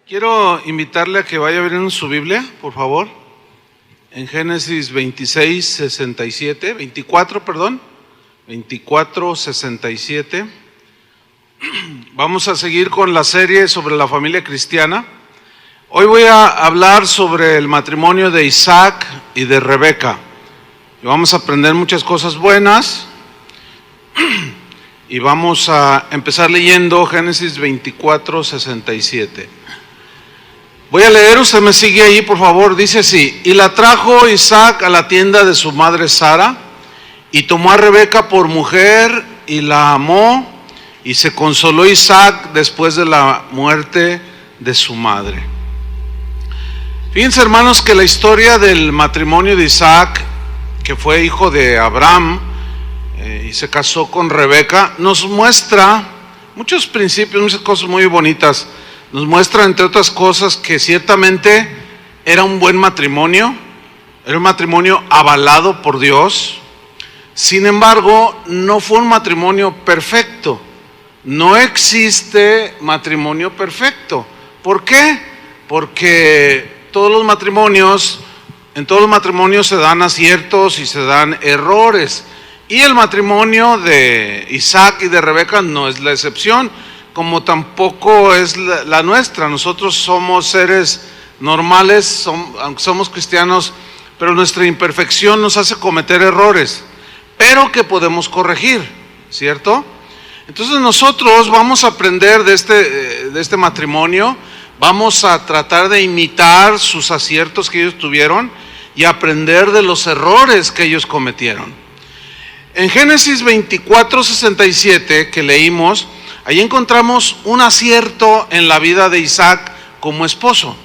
Quiero invitarle a que vaya abriendo su Biblia, por favor, en Génesis 24, 67. Vamos a seguir con la serie sobre la familia cristiana. Hoy voy a hablar sobre el matrimonio de Isaac y de Rebeca. Y vamos a aprender muchas cosas buenas. Y vamos a empezar leyendo Génesis 24, 67. Voy a leer, usted me sigue ahí, por favor. Dice así: y la trajo Isaac a la tienda de su madre Sara, y tomó a Rebeca por mujer, y la amó, y se consoló Isaac después de la muerte de su madre. Fíjense, hermanos, que la historia del matrimonio de Isaac, que fue hijo de Abraham, y se casó con Rebeca, nos muestra muchos principios, muchas cosas muy bonitas. Nos muestra, entre otras cosas, que ciertamente era un buen matrimonio, era un matrimonio avalado por Dios. Sin embargo, no fue un matrimonio perfecto. No existe matrimonio perfecto. ¿Por qué? Porque en todos los matrimonios se dan aciertos y se dan errores. Y el matrimonio de Isaac y de Rebeca no es la excepción, como tampoco es la nuestra. Nosotros somos seres normales, aunque somos cristianos, pero nuestra imperfección nos hace cometer errores, pero que podemos corregir, ¿cierto? Entonces nosotros vamos a aprender de este matrimonio, vamos a tratar de imitar sus aciertos que ellos tuvieron y aprender de los errores que ellos cometieron. En Génesis 24, 67 que leímos, ahí encontramos un acierto en la vida de Isaac como esposo.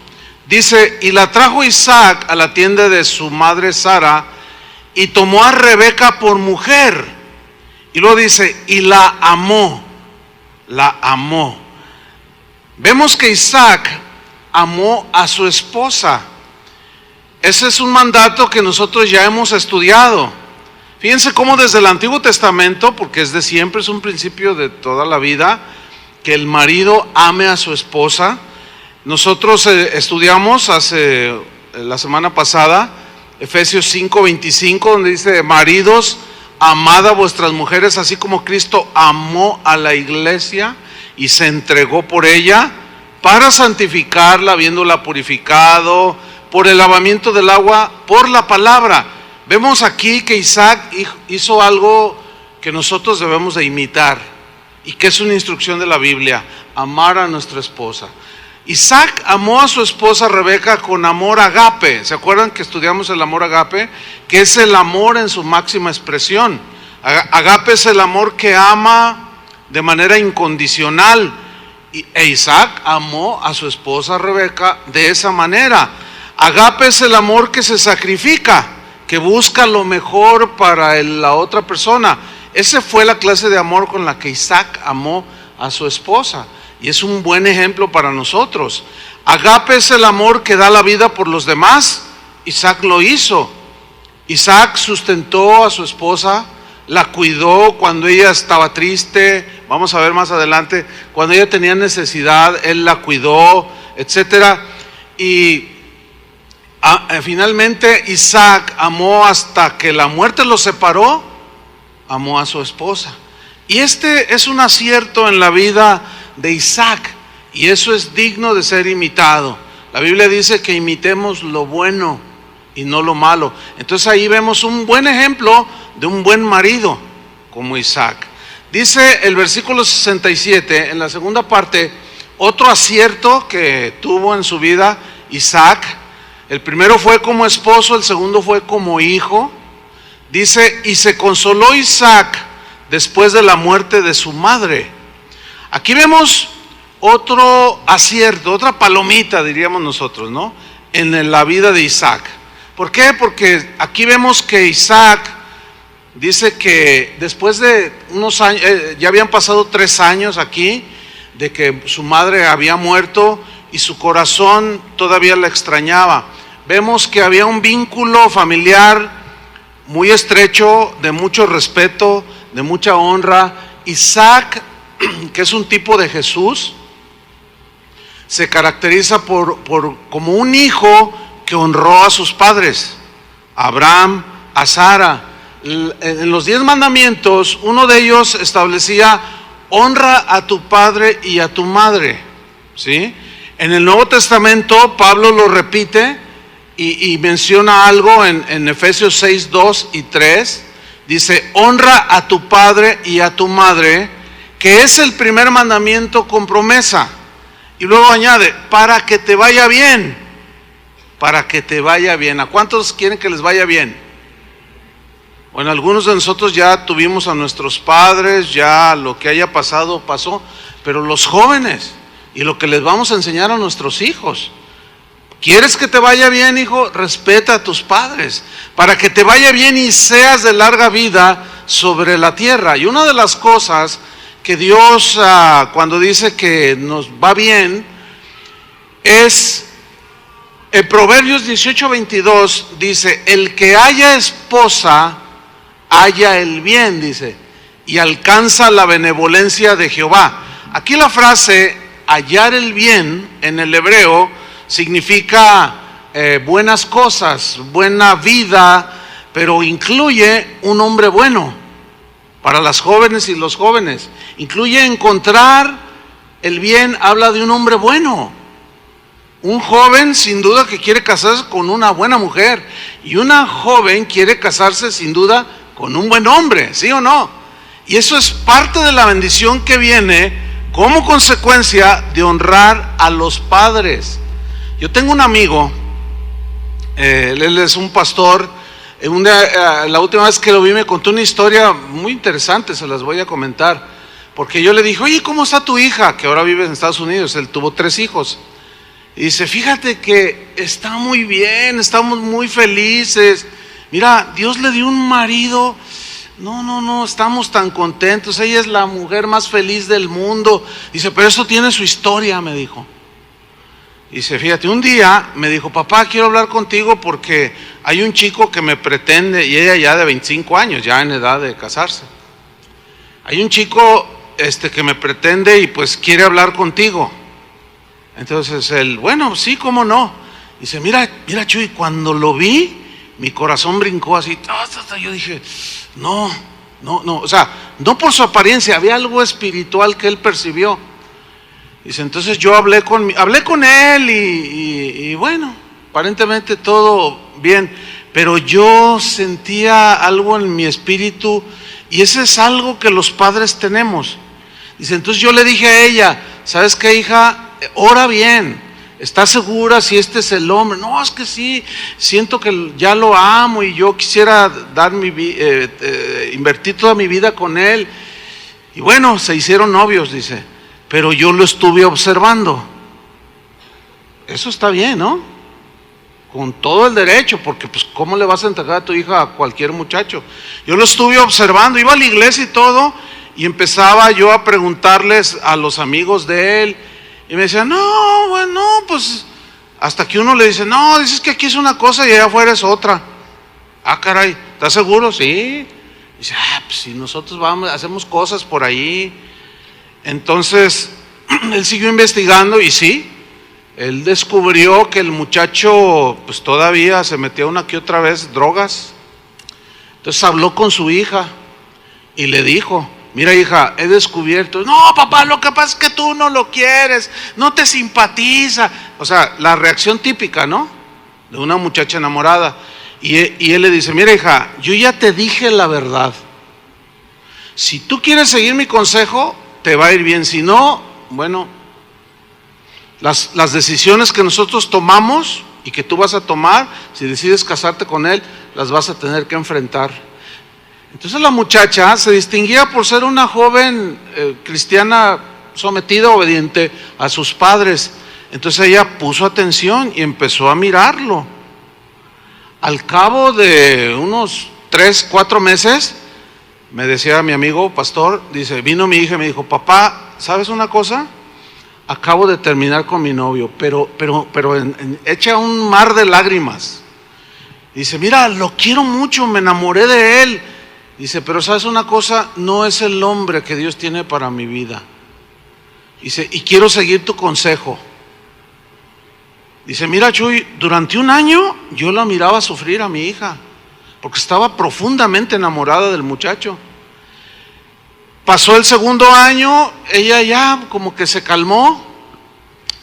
Dice: y la trajo Isaac a la tienda de su madre Sara, y tomó a Rebeca por mujer. Y luego dice: y la amó. Vemos que Isaac amó a su esposa. Ese es un mandato que nosotros ya hemos estudiado. Fíjense cómo desde el Antiguo Testamento, porque es de siempre, es un principio de toda la vida, que el marido ame a su esposa. Nosotros estudiamos la semana pasada Efesios 5:25, donde dice: maridos, amad a vuestras mujeres, así como Cristo amó a la iglesia y se entregó por ella, para santificarla, habiéndola purificado por el lavamiento del agua, por la palabra. Vemos aquí que Isaac hizo algo que nosotros debemos de imitar y que es una instrucción de la Biblia: amar a nuestra esposa. Isaac amó a su esposa Rebeca con amor agape. ¿Se acuerdan que estudiamos el amor agape? Que es el amor en su máxima expresión. Agape es el amor que ama de manera incondicional. E Isaac amó a su esposa Rebeca de esa manera. Agape es el amor que se sacrifica, que busca lo mejor para la otra persona. Esa fue la clase de amor con la que Isaac amó a su esposa, y es un buen ejemplo para nosotros. Agape es el amor que da la vida por los demás. Isaac lo hizo. Isaac sustentó a su esposa, la cuidó cuando ella estaba triste. Vamos a ver más adelante, cuando ella tenía necesidad, él la cuidó, etcétera. Y finalmente Isaac amó hasta que la muerte lo separó, amó a su esposa. Y este es un acierto en la vida de Isaac, y eso es digno de ser imitado. La Biblia dice que imitemos lo bueno y no lo malo. Entonces ahí vemos un buen ejemplo de un buen marido como Isaac. Dice el versículo 67, en la segunda parte, otro acierto que tuvo en su vida Isaac. El primero fue como esposo, el segundo fue como hijo. Dice: y se consoló Isaac después de la muerte de su madre. Aquí vemos otro acierto, otra palomita, diríamos nosotros, ¿no? En la vida de Isaac. ¿Por qué? Porque aquí vemos que Isaac dice que después de unos años, ya habían pasado 3 años aquí, de que su madre había muerto, y su corazón todavía la extrañaba. Vemos que había un vínculo familiar muy estrecho, de mucho respeto, de mucha honra. Isaac, que es un tipo de Jesús, se caracteriza como un hijo que honró a sus padres, a Abraham, a Sara. En los 10 mandamientos, uno de ellos establecía: honra a tu padre y a tu madre, ¿sí? En el Nuevo Testamento, Pablo lo repite y menciona algo en Efesios 6, 2 y 3. Dice: honra a tu padre y a tu madre, que es el primer mandamiento con promesa. Y luego añade: para que te vaya bien. Para que te vaya bien. ¿A cuántos quieren que les vaya bien? Bueno, algunos de nosotros ya tuvimos a nuestros padres, ya lo que haya pasado, pasó. Pero los jóvenes, y lo que les vamos a enseñar a nuestros hijos: ¿quieres que te vaya bien, hijo? Respeta a tus padres, para que te vaya bien y seas de larga vida sobre la tierra. Y una de las cosas que Dios, cuando dice que nos va bien, es, en Proverbios 18:22, dice: el que haya esposa, halla el bien, dice, y alcanza la benevolencia de Jehová. Aquí la frase hallar el bien en el hebreo significa buenas cosas, buena vida, pero incluye un hombre bueno. Para las jóvenes y los jóvenes, incluye encontrar el bien, habla de un hombre bueno. Un joven sin duda que quiere casarse con una buena mujer, y una joven quiere casarse sin duda con un buen hombre, ¿sí o no? Y eso es parte de la bendición que viene como consecuencia de honrar a los padres. Yo tengo un amigo, él es un pastor. La última vez que lo vi me contó una historia muy interesante, se las voy a comentar. Porque yo le dije: oye, ¿cómo está tu hija? Que ahora vive en Estados Unidos, él tuvo 3 hijos. Y dice: fíjate que está muy bien, estamos muy felices. Mira, Dios le dio un marido. No, estamos tan contentos. Ella es la mujer más feliz del mundo. Dice: pero eso tiene su historia, me dijo. Dice: fíjate, un día me dijo: papá, quiero hablar contigo porque hay un chico que me pretende, y ella ya de 25 años, ya en edad de casarse. Hay un chico que me pretende y pues quiere hablar contigo. Entonces él: bueno, sí, cómo no. Dice: mira Chuy, cuando lo vi, mi corazón brincó así. Yo dije: no, o sea, no por su apariencia, había algo espiritual que él percibió. Dice: entonces yo hablé con él y bueno, aparentemente todo bien, pero yo sentía algo en mi espíritu, y ese es algo que los padres tenemos. Dice: entonces yo le dije a ella: ¿sabes qué, hija? Ora bien, ¿estás segura si este es el hombre? No, es que sí, siento que ya lo amo y yo quisiera invertir toda mi vida con él. Y bueno, se hicieron novios, dice, pero yo lo estuve observando. Eso está bien, ¿no? Con todo el derecho, porque pues ¿cómo le vas a entregar a tu hija a cualquier muchacho? Yo lo estuve observando, iba a la iglesia y todo, y empezaba yo a preguntarles a los amigos de él, y me decían: no, bueno, pues, hasta que uno le dice: no, dices que aquí es una cosa y allá afuera es otra. Ah, caray, ¿estás seguro? Sí. Dice: pues si nosotros hacemos cosas por ahí. Entonces, él siguió investigando y sí, él descubrió que el muchacho pues todavía se metía una que otra vez drogas. Entonces habló con su hija y le dijo: mira, hija, he descubierto. No, papá, lo que pasa es que tú no lo quieres, no te simpatiza. O sea, la reacción típica, ¿no? De una muchacha enamorada. Y él le dice: mira, hija, yo ya te dije la verdad. Si tú quieres seguir mi consejo, te va a ir bien. Si no, bueno, las decisiones que nosotros tomamos y que tú vas a tomar, si decides casarte con él, las vas a tener que enfrentar. Entonces la muchacha se distinguía por ser una joven cristiana sometida, obediente a sus padres. Entonces ella puso atención y empezó a mirarlo. Al cabo de unos 3, 4 meses, me decía mi amigo pastor, dice, vino mi hija y me dijo: papá, ¿sabes una cosa? Acabo de terminar con mi novio, pero echa un mar de lágrimas. Dice: mira, lo quiero mucho, me enamoré de él. Dice: pero ¿sabes una cosa? No es el hombre que Dios tiene para mi vida. Dice: y quiero seguir tu consejo. Dice, mira Chuy, durante un año yo la miraba sufrir a mi hija, porque estaba profundamente enamorada del muchacho. Pasó el segundo año, ella ya como que se calmó.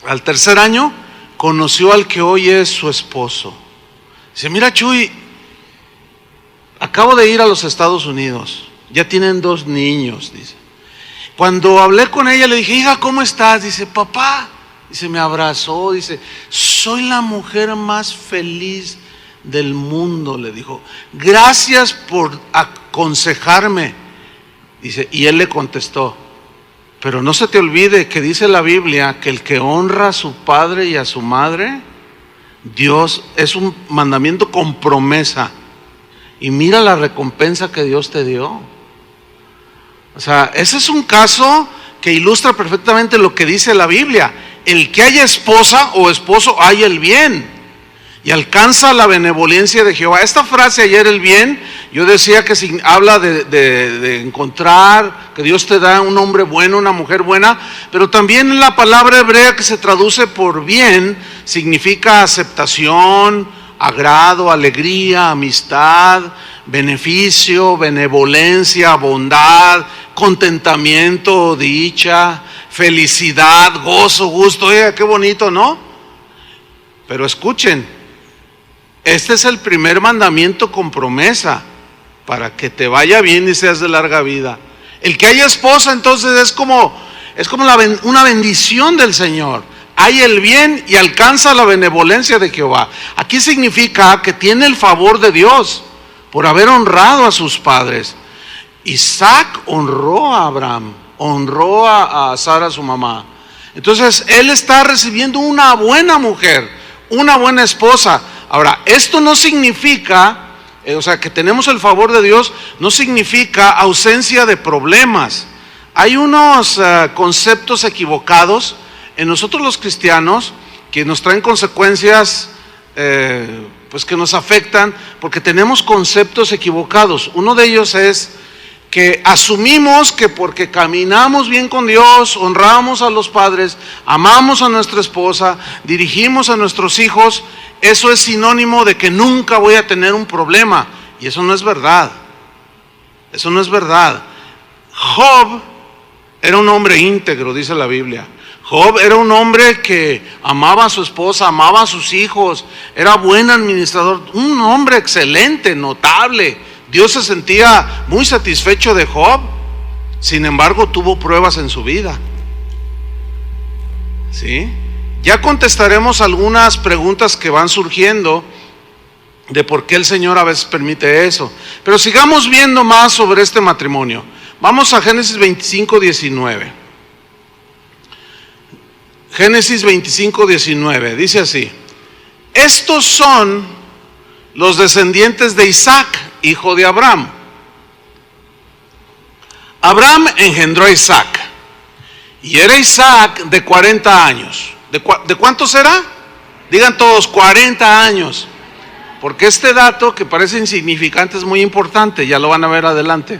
Al tercer año conoció al que hoy es su esposo. Dice, mira Chuy, acabo de ir a los Estados Unidos, ya tienen 2 niños, dice. Cuando hablé con ella le dije, hija, ¿cómo estás? Dice, papá, dice, me abrazó, dice, soy la mujer más feliz del mundo, le dijo, gracias por aconsejarme. Dice, y él le contestó, pero no se te olvide que dice la Biblia que el que honra a su padre y a su madre, Dios, es un mandamiento con promesa. Y mira la recompensa que Dios te dio. O sea, ese es un caso que ilustra perfectamente lo que dice la Biblia. El que haya esposa o esposo haya el bien y alcanza la benevolencia de Jehová. Esta frase, ayer el bien, yo decía que habla de encontrar, que Dios te da un hombre bueno, una mujer buena, pero también la palabra hebrea que se traduce por bien significa aceptación, agrado, alegría, amistad, beneficio, benevolencia, bondad, contentamiento, dicha, felicidad, gozo, gusto. Oiga, qué bonito, ¿no? Pero escuchen, este es el primer mandamiento con promesa, para que te vaya bien y seas de larga vida. El que haya esposa, entonces es como una bendición del Señor. Hay el bien y alcanza la benevolencia de Jehová. Aquí significa que tiene el favor de Dios por haber honrado a sus padres. Isaac honró a Abraham, honró a Sara, su mamá. Entonces él está recibiendo una buena mujer, una buena esposa. Ahora, esto no significa, o sea, que tenemos el favor de Dios, no significa ausencia de problemas. Hay unos conceptos equivocados en nosotros los cristianos que nos traen consecuencias pues que nos afectan, porque tenemos conceptos equivocados. Uno de ellos es que asumimos que porque caminamos bien con Dios, honramos a los padres, amamos a nuestra esposa, dirigimos a nuestros hijos, eso es sinónimo de que nunca voy a tener un problema. Y eso no es verdad. Eso no es verdad. Job era un hombre íntegro, dice la Biblia. Job era un hombre que amaba a su esposa, amaba a sus hijos, era buen administrador, un hombre excelente, notable. Dios se sentía muy satisfecho de Job. Sin embargo, tuvo pruebas en su vida. ¿Sí? Ya contestaremos algunas preguntas que van surgiendo de por qué el Señor a veces permite eso. Pero sigamos viendo más sobre este matrimonio. Vamos a Génesis 25, 19. Génesis 25, 19. Dice así: estos son los descendientes de Isaac, hijo de Abraham. Abraham engendró a Isaac, y era Isaac de 40 años. ¿De cuántos era? Digan todos, 40 años. Porque este dato que parece insignificante es muy importante, ya lo van a ver adelante.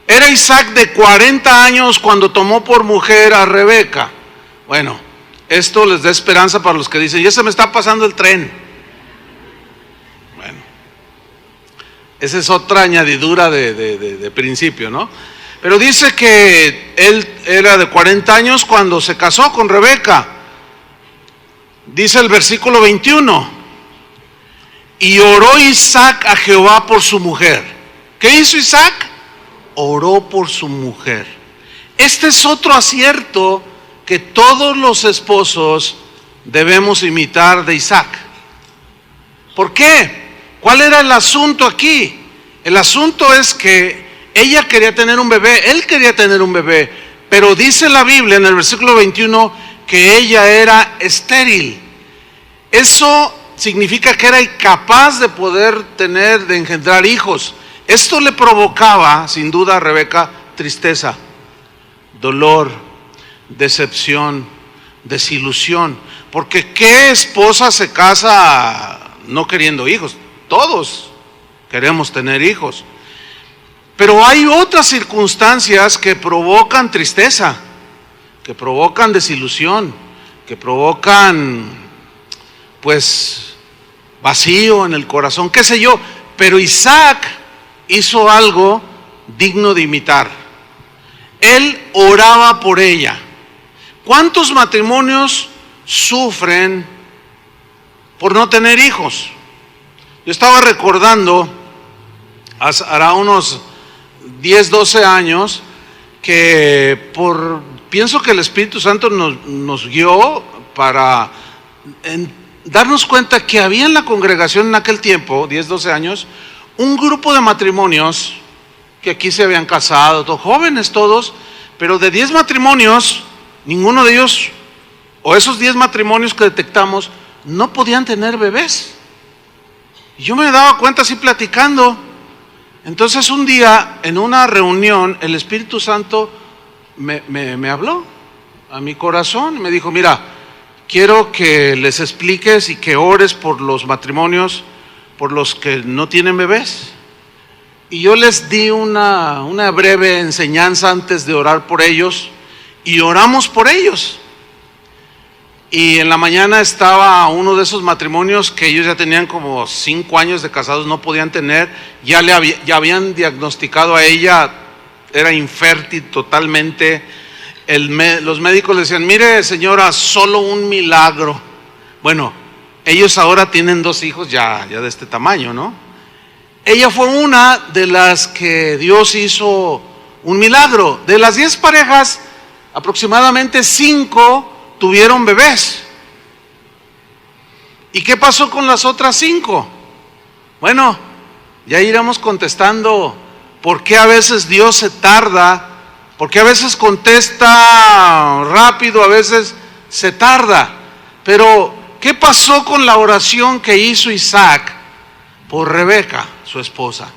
Era Isaac de 40 años cuando tomó por mujer a Rebeca. Bueno, esto les da esperanza para los que dicen, ya se me está pasando el tren. Bueno, esa es otra añadidura de principio, ¿no? Pero dice que él era de 40 años cuando se casó con Rebeca. Dice el versículo 21, y oró Isaac a Jehová por su mujer. ¿Qué hizo Isaac? Oró por su mujer. Este es otro acierto que todos los esposos debemos imitar de Isaac. ¿Por qué? ¿Cuál era el asunto aquí? El asunto es que ella quería tener un bebé, él quería tener un bebé, pero dice la Biblia en el versículo 21 que ella era estéril. Eso significa que era incapaz de poder de engendrar hijos. Esto le provocaba, sin duda, a Rebeca tristeza, dolor, decepción, desilusión. Porque ¿qué esposa se casa no queriendo hijos? Todos queremos tener hijos. Pero hay otras circunstancias que provocan tristeza, que provocan desilusión, que provocan pues vacío en el corazón, qué sé yo. Pero Isaac hizo algo digno de imitar. Él oraba por ella. ¿Cuántos matrimonios sufren por no tener hijos? Yo estaba recordando, hará unos 10, 12 años, que pienso que el Espíritu Santo nos guió para darnos cuenta que había en la congregación en aquel tiempo, 10, 12 años, un grupo de matrimonios que aquí se habían casado, todos jóvenes todos, pero de 10 matrimonios, ninguno de ellos, o esos 10 matrimonios que detectamos, no podían tener bebés. Y yo me daba cuenta así platicando. Entonces un día, en una reunión, el Espíritu Santo me habló a mi corazón y me dijo: mira, quiero que les expliques y que ores por los matrimonios, por los que no tienen bebés. Y yo les di una breve enseñanza antes de orar por ellos, y oramos por ellos. Y en la mañana estaba uno de esos matrimonios que ellos ya tenían como 5 años de casados, no podían tener, ya habían diagnosticado a ella, era infértil totalmente. Los médicos le decían: mire señora, solo un milagro. Bueno, ellos ahora tienen 2 hijos ya de este tamaño, ¿no? Ella fue una de las que Dios hizo un milagro. De las 10 parejas, aproximadamente 5 tuvieron bebés. ¿Y qué pasó con las otras 5? Bueno, ya iremos contestando por qué a veces Dios se tarda, por qué a veces contesta rápido, a veces se tarda. Pero ¿qué pasó con la oración que hizo Isaac por Rebeca, su esposa?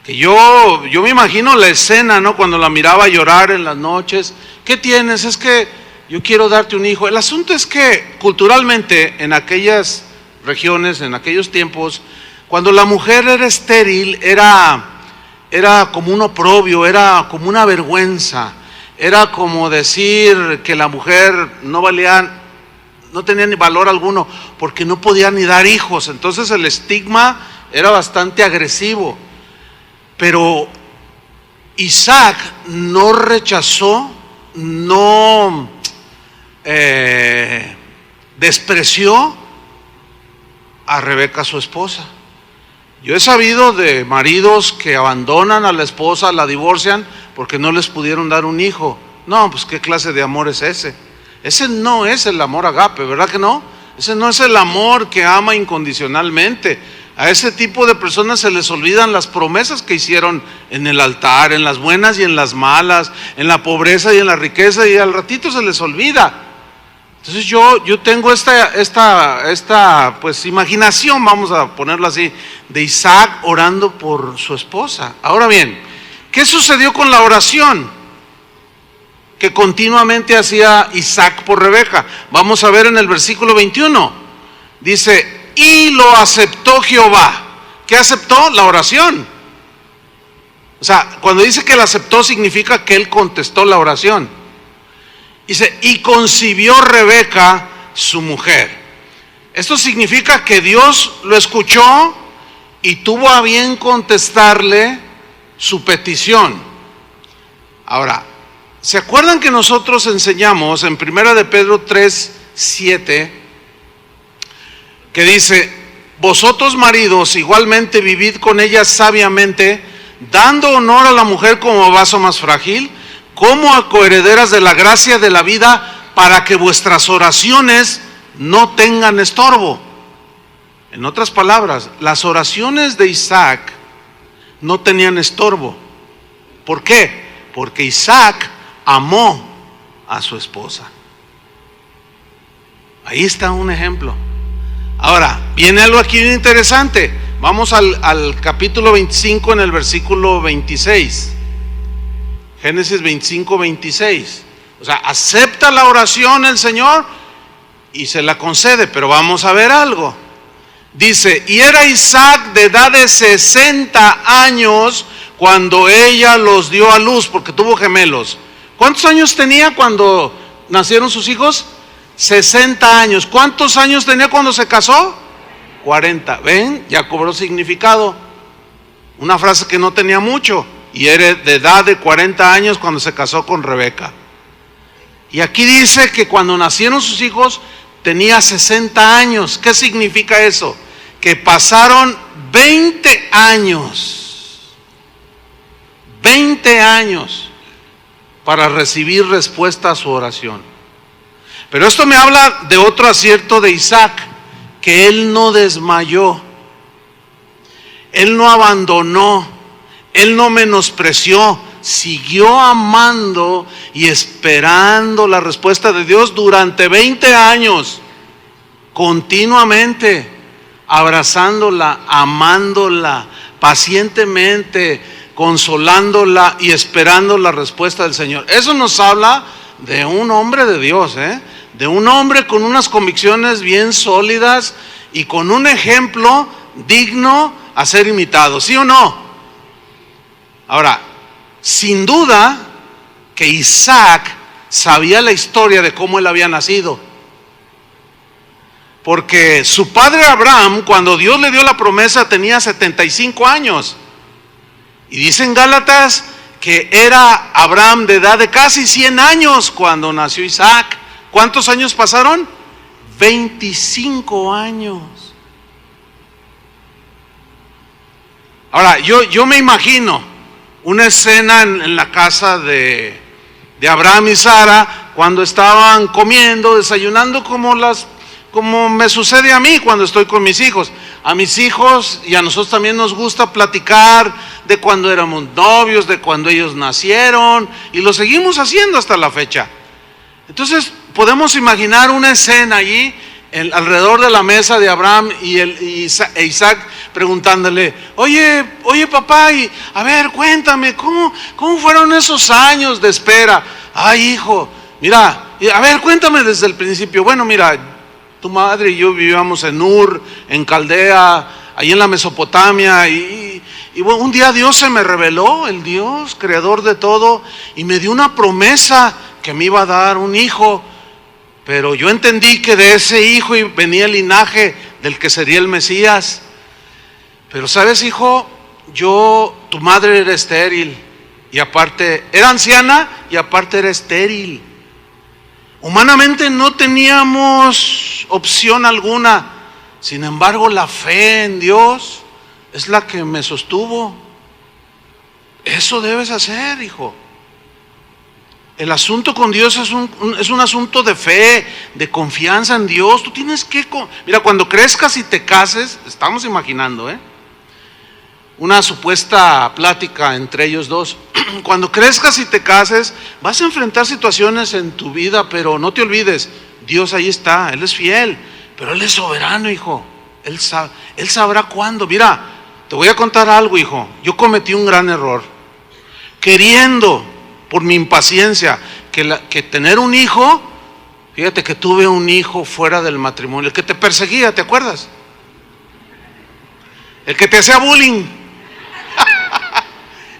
Que yo me imagino la escena, ¿no? Cuando la miraba llorar en las noches. ¿Qué tienes? Es que yo quiero darte un hijo. El asunto es que culturalmente en aquellas regiones, en aquellos tiempos, cuando la mujer era estéril, era como un oprobio, era como una vergüenza, era como decir que la mujer no valía, no tenía ni valor alguno, porque no podía ni dar hijos. Entonces el estigma era bastante agresivo. Pero Isaac no rechazó, no despreció a Rebeca, su esposa. Yo he sabido de maridos que abandonan a la esposa, la divorcian porque no les pudieron dar un hijo. No, pues qué clase de amor es ese. Ese no es el amor agape, ¿verdad que no? Ese no es el amor que ama incondicionalmente. A ese tipo de personas se les olvidan las promesas que hicieron en el altar, en las buenas y en las malas, en la pobreza y en la riqueza, y al ratito se les olvida. Entonces yo tengo esta pues imaginación, vamos a ponerlo así, de Isaac orando por su esposa. Ahora bien, ¿qué sucedió con la oración que continuamente hacía Isaac por Rebeca? Vamos a ver en el versículo 21. Dice: y lo aceptó Jehová. ¿Qué aceptó? La oración. O sea, cuando dice que la aceptó, significa que él contestó la oración. Dice: y concibió Rebeca su mujer. Esto significa que Dios lo escuchó y tuvo a bien contestarle su petición. Ahora, ¿se acuerdan que nosotros enseñamos en 1 de Pedro 3:7 que dice: vosotros maridos igualmente vivid con ella sabiamente, dando honor a la mujer como vaso más frágil, como a coherederas de la gracia de la vida, para que vuestras oraciones no tengan estorbo? En otras palabras, las oraciones de Isaac no tenían estorbo. ¿Por qué? Porque Isaac amó a su esposa. Ahí está un ejemplo. Ahora, viene algo aquí bien interesante. Vamos al capítulo 25 en el versículo 26. Génesis 25, 26. O sea, acepta la oración el Señor y se la concede, pero vamos a ver algo. Dice: y era Isaac de edad de 60 años cuando ella los dio a luz, porque tuvo gemelos. ¿Cuántos años tenía cuando nacieron sus hijos? 60 años. ¿Cuántos años tenía cuando se casó? 40. ¿Ven? Ya cobró significado. Una frase que no tenía mucho. Y era de edad de 40 años cuando se casó con Rebeca. Y aquí dice que cuando nacieron sus hijos tenía 60 años. ¿Qué significa eso? Que pasaron 20 años. 20 años para recibir respuesta a su oración. Pero esto me habla de otro acierto de Isaac, que él no desmayó, él no abandonó, él no menospreció, siguió amando y esperando la respuesta de Dios durante 20 años, continuamente, abrazándola, amándola, pacientemente, consolándola y esperando la respuesta del Señor. Eso nos habla de un hombre de Dios, de un hombre con unas convicciones bien sólidas y con un ejemplo digno a ser imitado, ¿sí o no? Ahora, sin duda que Isaac sabía la historia de cómo él había nacido, porque su padre Abraham, cuando Dios le dio la promesa, tenía 75 años, y dice en Gálatas que era Abraham de edad de casi 100 años cuando nació Isaac. ¿Cuántos años pasaron? 25 años. Ahora, yo me imagino una escena en la casa de Abraham y Sara cuando estaban comiendo, desayunando, como me sucede a mí cuando estoy con mis hijos. A mis hijos y a nosotros también nos gusta platicar de cuando éramos novios, de cuando ellos nacieron, y lo seguimos haciendo hasta la fecha. Entonces podemos imaginar una escena allí alrededor de la mesa de Abraham e Isaac, preguntándole: oye papá, a ver, cuéntame, ¿cómo fueron esos años de espera? Ay, hijo, mira, a ver, cuéntame desde el principio. Bueno, mira, tu madre y yo vivíamos en Ur, en Caldea, ahí en la Mesopotamia, y bueno, un día Dios se me reveló, el Dios creador de todo, y me dio una promesa que me iba a dar un hijo, pero yo entendí que de ese hijo venía el linaje del que sería el Mesías. Pero sabes, hijo, tu madre era estéril, y aparte era anciana, y aparte era estéril. Humanamente no teníamos opción alguna. Sin embargo, la fe en Dios es la que me sostuvo. Eso debes hacer, hijo. El asunto con Dios es un asunto de fe, de confianza en Dios. Tú tienes que... Mira, cuando crezcas y te cases, estamos imaginando, una supuesta plática entre ellos dos. Cuando crezcas y te cases, vas a enfrentar situaciones en tu vida, pero no te olvides, Dios ahí está, Él es fiel, pero Él es soberano, hijo. Él sabrá cuándo. Mira, te voy a contar algo, hijo. Yo cometí un gran error, queriendo, por mi impaciencia, que tener un hijo. Fíjate que tuve un hijo fuera del matrimonio, el que te perseguía, ¿te acuerdas? El que te hacía bullying.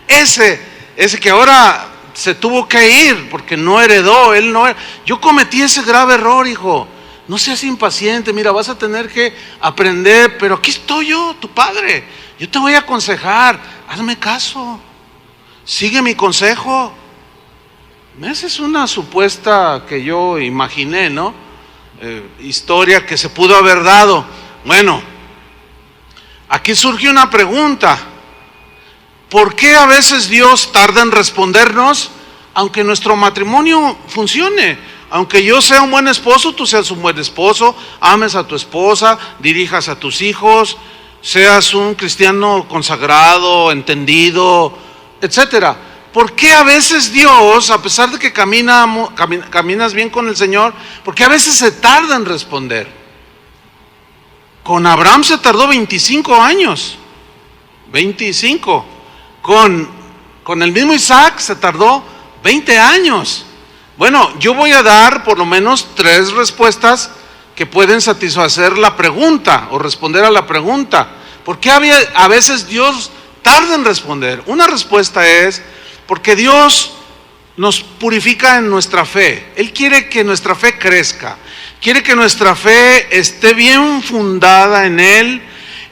Ese que ahora se tuvo que ir porque no heredó, él no era. Yo cometí ese grave error, hijo. No seas impaciente, mira, vas a tener que aprender, pero aquí estoy yo, tu padre. Yo te voy a aconsejar, hazme caso, sigue mi consejo. Esa es una supuesta que yo imaginé, ¿no? Historia que se pudo haber dado. Bueno, aquí surge una pregunta. ¿Por qué a veces Dios tarda en respondernos, aunque nuestro matrimonio funcione? Aunque yo sea un buen esposo, tú seas un buen esposo, ames a tu esposa, dirijas a tus hijos, seas un cristiano consagrado, entendido, etcétera. ¿Por qué a veces Dios, a pesar de que caminas bien con el Señor, por qué a veces se tarda en responder? Con Abraham se tardó 25 años, 25. Con el mismo Isaac se tardó 20 años. Bueno, yo voy a dar por lo menos 3 respuestas que pueden satisfacer la pregunta o responder a la pregunta. ¿Por qué a veces Dios tarda en responder? Una respuesta es porque Dios nos purifica en nuestra fe. Él quiere que nuestra fe crezca. quiere que nuestra fe esté bien fundada en Él.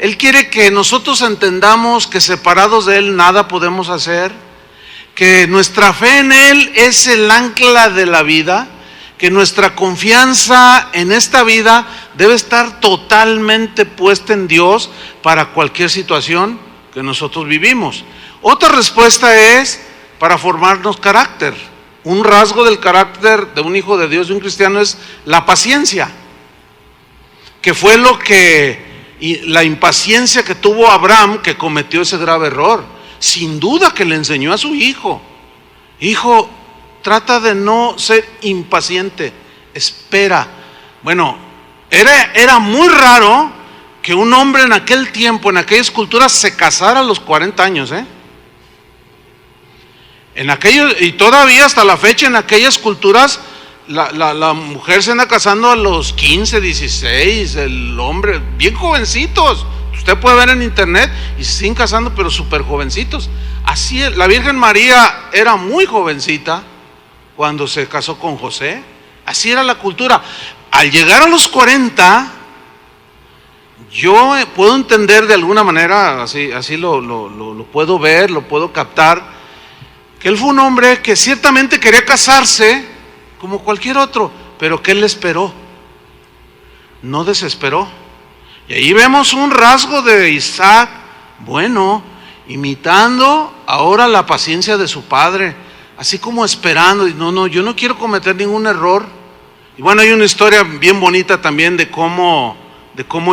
Él quiere que nosotros entendamos que separados de Él nada podemos hacer, que nuestra fe en Él es el ancla de la vida, que nuestra confianza en esta vida debe estar totalmente puesta en Dios para cualquier situación que nosotros vivimos. Otra respuesta es para formarnos carácter. Un rasgo del carácter de un hijo de Dios, de un cristiano, es la paciencia, que fue la impaciencia que tuvo Abraham, que cometió ese grave error. Sin duda que le enseñó a su hijo: hijo, trata de no ser impaciente, espera. Bueno, era muy raro que un hombre en aquel tiempo, en aquellas culturas, se casara a los 40 años, y todavía hasta la fecha en aquellas culturas la mujer se anda casando a los 15, 16, el hombre bien jovencitos. Usted puede ver en internet y se siguen casando, pero súper jovencitos. Así es, la Virgen María era muy jovencita cuando se casó con José. Así era la cultura. Al llegar a los 40, yo puedo entender de alguna manera, así lo puedo ver, lo puedo captar, que él fue un hombre que ciertamente quería casarse como cualquier otro, pero que él esperó, no desesperó. Y ahí vemos un rasgo de Isaac, bueno, imitando ahora la paciencia de su padre, así como esperando. No, yo no quiero cometer ningún error. Y bueno, hay una historia bien bonita también de cómo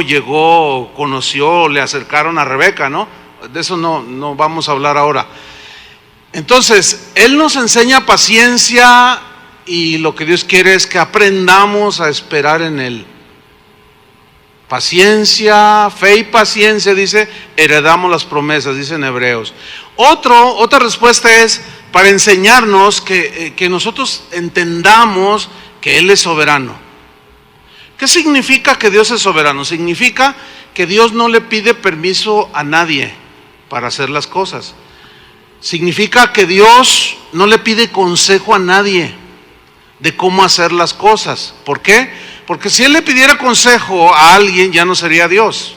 llegó, conoció, le acercaron a Rebeca, ¿no? De eso no vamos a hablar ahora. Entonces, Él nos enseña paciencia, y lo que Dios quiere es que aprendamos a esperar en Él. Paciencia, fe y paciencia, dice, heredamos las promesas, dice en Hebreos. Otra respuesta es para enseñarnos que nosotros entendamos que Él es soberano. ¿Qué significa que Dios es soberano? Significa que Dios no le pide permiso a nadie para hacer las cosas. Significa que Dios no le pide consejo a nadie de cómo hacer las cosas. ¿Por qué? Porque si Él le pidiera consejo a alguien, ya no sería Dios.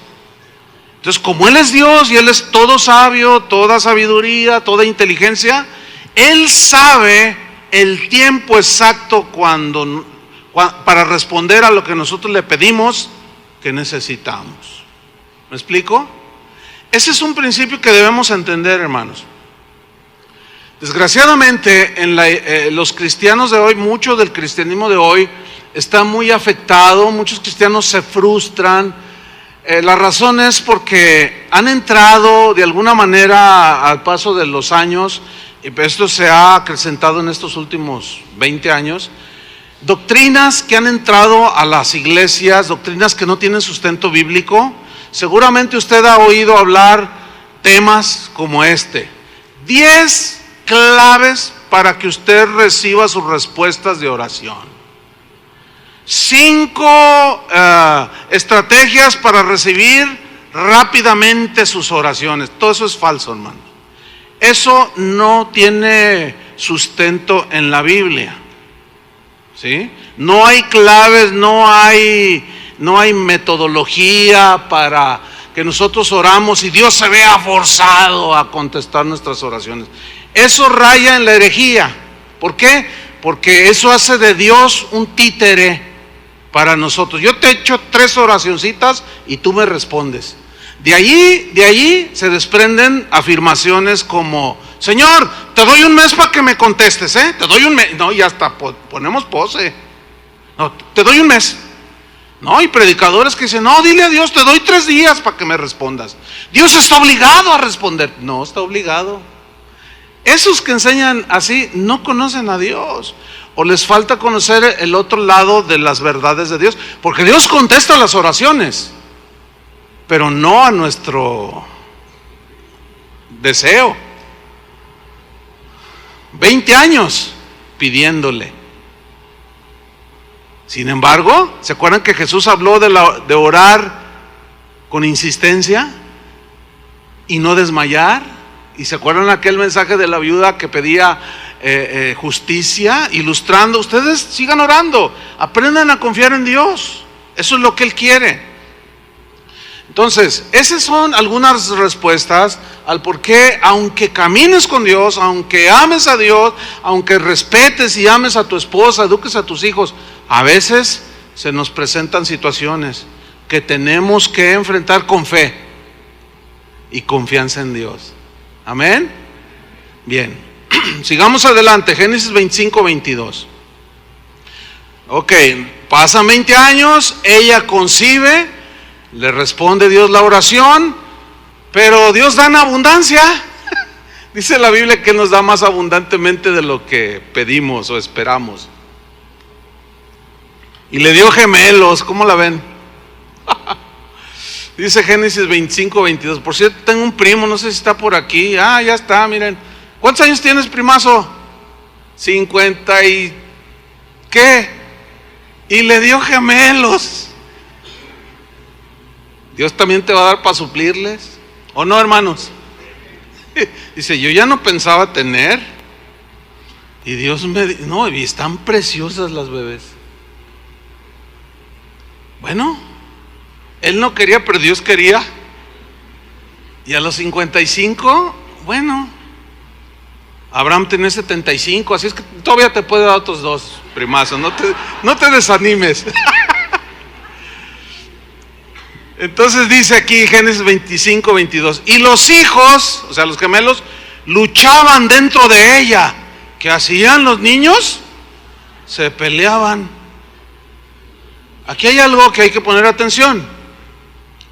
Entonces, como Él es Dios y Él es todo sabio, toda sabiduría, toda inteligencia, Él sabe el tiempo exacto para responder a lo que nosotros le pedimos que necesitamos. ¿Me explico? Ese es un principio que debemos entender, hermanos. Desgraciadamente, los cristianos de hoy, mucho del cristianismo de hoy está muy afectado. Muchos cristianos se frustran. La razón es porque han entrado de alguna manera al paso de los años, y esto se ha acrecentado en estos últimos 20 años, doctrinas que han entrado a las iglesias, doctrinas que no tienen sustento bíblico. Seguramente usted ha oído hablar temas como 10 claves para que usted reciba sus respuestas de oración. 5 estrategias para recibir rápidamente sus oraciones. Todo eso es falso, hermano. Eso no tiene sustento en la Biblia. ¿Sí? No hay claves, no hay metodología para que nosotros oramos y Dios se vea forzado a contestar nuestras oraciones. Eso raya en la herejía. ¿Por qué? Porque eso hace de Dios un títere para nosotros. Yo te echo 3 oracioncitas y tú me respondes. De allí se desprenden afirmaciones como: Señor, te doy un mes para que me contestes, te doy un mes. No, y hasta ponemos pose. No, te doy un mes. No, y predicadores que dicen: no, dile a Dios, te doy 3 días para que me respondas. Dios está obligado a responder. No está obligado. Esos que enseñan así no conocen a Dios, o les falta conocer el otro lado de las verdades de Dios, porque Dios contesta las oraciones, pero no a nuestro deseo. 20 años pidiéndole. Sin embargo, ¿se acuerdan que Jesús habló de orar con insistencia y no desmayar? ¿Y se acuerdan aquel mensaje de la viuda que pedía justicia, ilustrando. Ustedes sigan orando, aprendan a confiar en Dios. Eso es lo que Él quiere. Entonces, esas son algunas respuestas al por qué, aunque camines con Dios, aunque ames a Dios, aunque respetes y ames a tu esposa, eduques a tus hijos, a veces se nos presentan situaciones que tenemos que enfrentar con fe y confianza en Dios. Amén. Bien, sigamos adelante. Génesis 25:22. Ok, pasan 20 años, ella concibe, le responde Dios la oración, pero Dios da en abundancia. Dice la Biblia que nos da más abundantemente de lo que pedimos o esperamos. Y le dio gemelos, ¿cómo la ven? Dice Génesis 25:22. Por cierto, tengo un primo, no sé si está por aquí. Ya está, miren. ¿Cuántos años tienes, primazo? 50 y... ¿qué? Y le dio gemelos. Dios también te va a dar para suplirles, ¿o no, hermanos? Dice, yo ya no pensaba tener. Y Dios me dijo, no, y están preciosas las bebés. Bueno, él no quería, pero Dios quería. Y a los 55, bueno, Abraham tenía 75, así es que todavía te puede dar otros dos, primazo, no te desanimes. Entonces dice aquí Génesis 25:22, y los hijos, o sea los gemelos, luchaban dentro de ella. ¿Qué hacían los niños? Se peleaban. Aquí hay algo que hay que poner atención.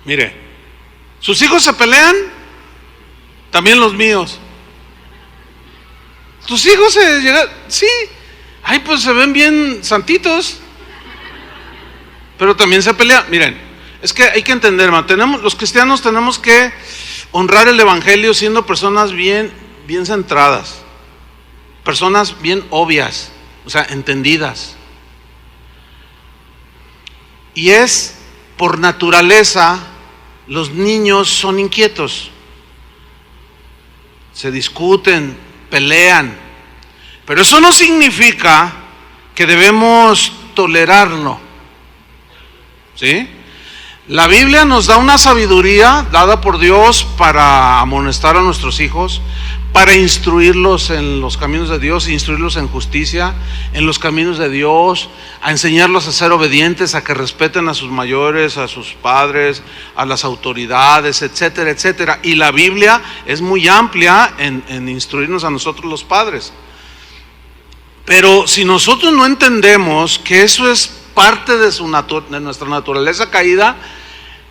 Mire, sus hijos se pelean, también los míos. Tus hijos se llegan, sí, ay, pues se ven bien santitos, pero también se pelean. Miren, es que hay que entender, hermano, los cristianos tenemos que honrar el evangelio siendo personas bien centradas, personas bien obvias, o sea, entendidas. Y es por naturaleza, los niños son inquietos, se discuten, pelean, pero eso no significa que debemos tolerarlo, ¿sí? La Biblia nos da una sabiduría dada por Dios para amonestar a nuestros hijos, para instruirlos en los caminos de Dios, instruirlos en justicia, en los caminos de Dios, a enseñarlos a ser obedientes, a que respeten a sus mayores, a sus padres, a las autoridades, etcétera, etcétera. Y la Biblia es muy amplia en instruirnos a nosotros los padres. Pero si nosotros no entendemos que eso es parte de nuestra naturaleza caída,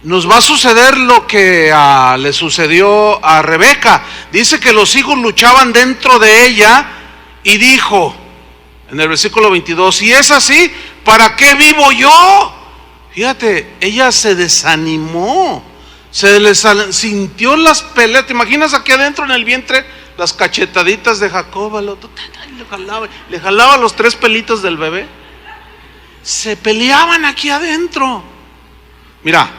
nos va a suceder lo que le sucedió a Rebeca. Dice que los hijos luchaban dentro de ella y dijo en el versículo 22, si es así, ¿para qué vivo yo? Fíjate, ella se desanimó, sintió las peleas. ¿Te imaginas aquí adentro en el vientre las cachetaditas de Jacob? Le jalaba los 3 pelitos del bebé. Se peleaban aquí adentro. Mira,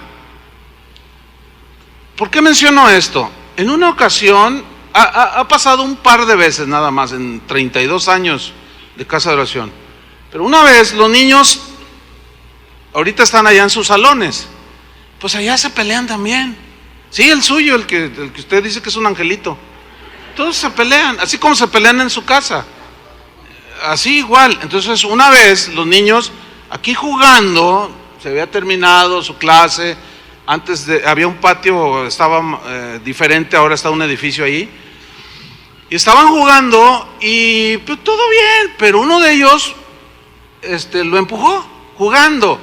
¿por qué menciono esto? En una ocasión, ha pasado un par de veces nada más en 32 años de casa de oración, pero una vez los niños ahorita están allá en sus salones, pues allá se pelean también. Sí, el suyo, el que usted dice que es un angelito. Todos se pelean, así como se pelean en su casa, así igual. Entonces una vez los niños aquí jugando, se había terminado su clase. Antes había un patio, estaba diferente, ahora está un edificio ahí. Y estaban jugando y pues, todo bien, pero uno de ellos lo empujó jugando.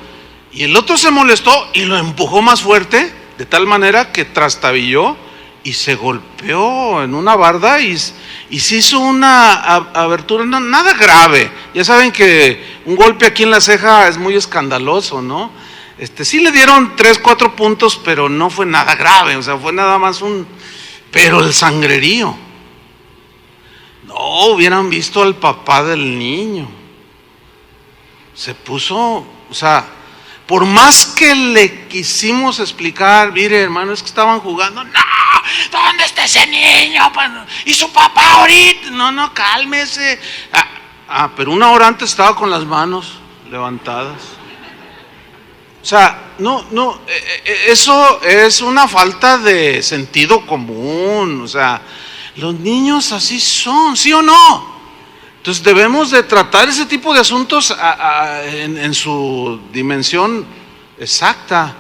Y el otro se molestó y lo empujó más fuerte, de tal manera que trastabilló y se golpeó en una barda y se hizo una abertura, no, nada grave. Ya saben que un golpe aquí en la ceja es muy escandaloso, ¿no? Sí le dieron 3-4 puntos, pero no fue nada grave, o sea, fue nada más pero el sangrerío. No, hubieran visto al papá del niño. Se puso, o sea, por más que le quisimos explicar, mire hermano, es que estaban jugando, no, ¿Dónde está ese niño? ¿Y su papá ahorita? No, cálmese. Pero una hora antes estaba con las manos levantadas. O sea, no, eso es una falta de sentido común. O sea, los niños así son, ¿sí o no? Entonces debemos de tratar ese tipo de asuntos en su dimensión exacta,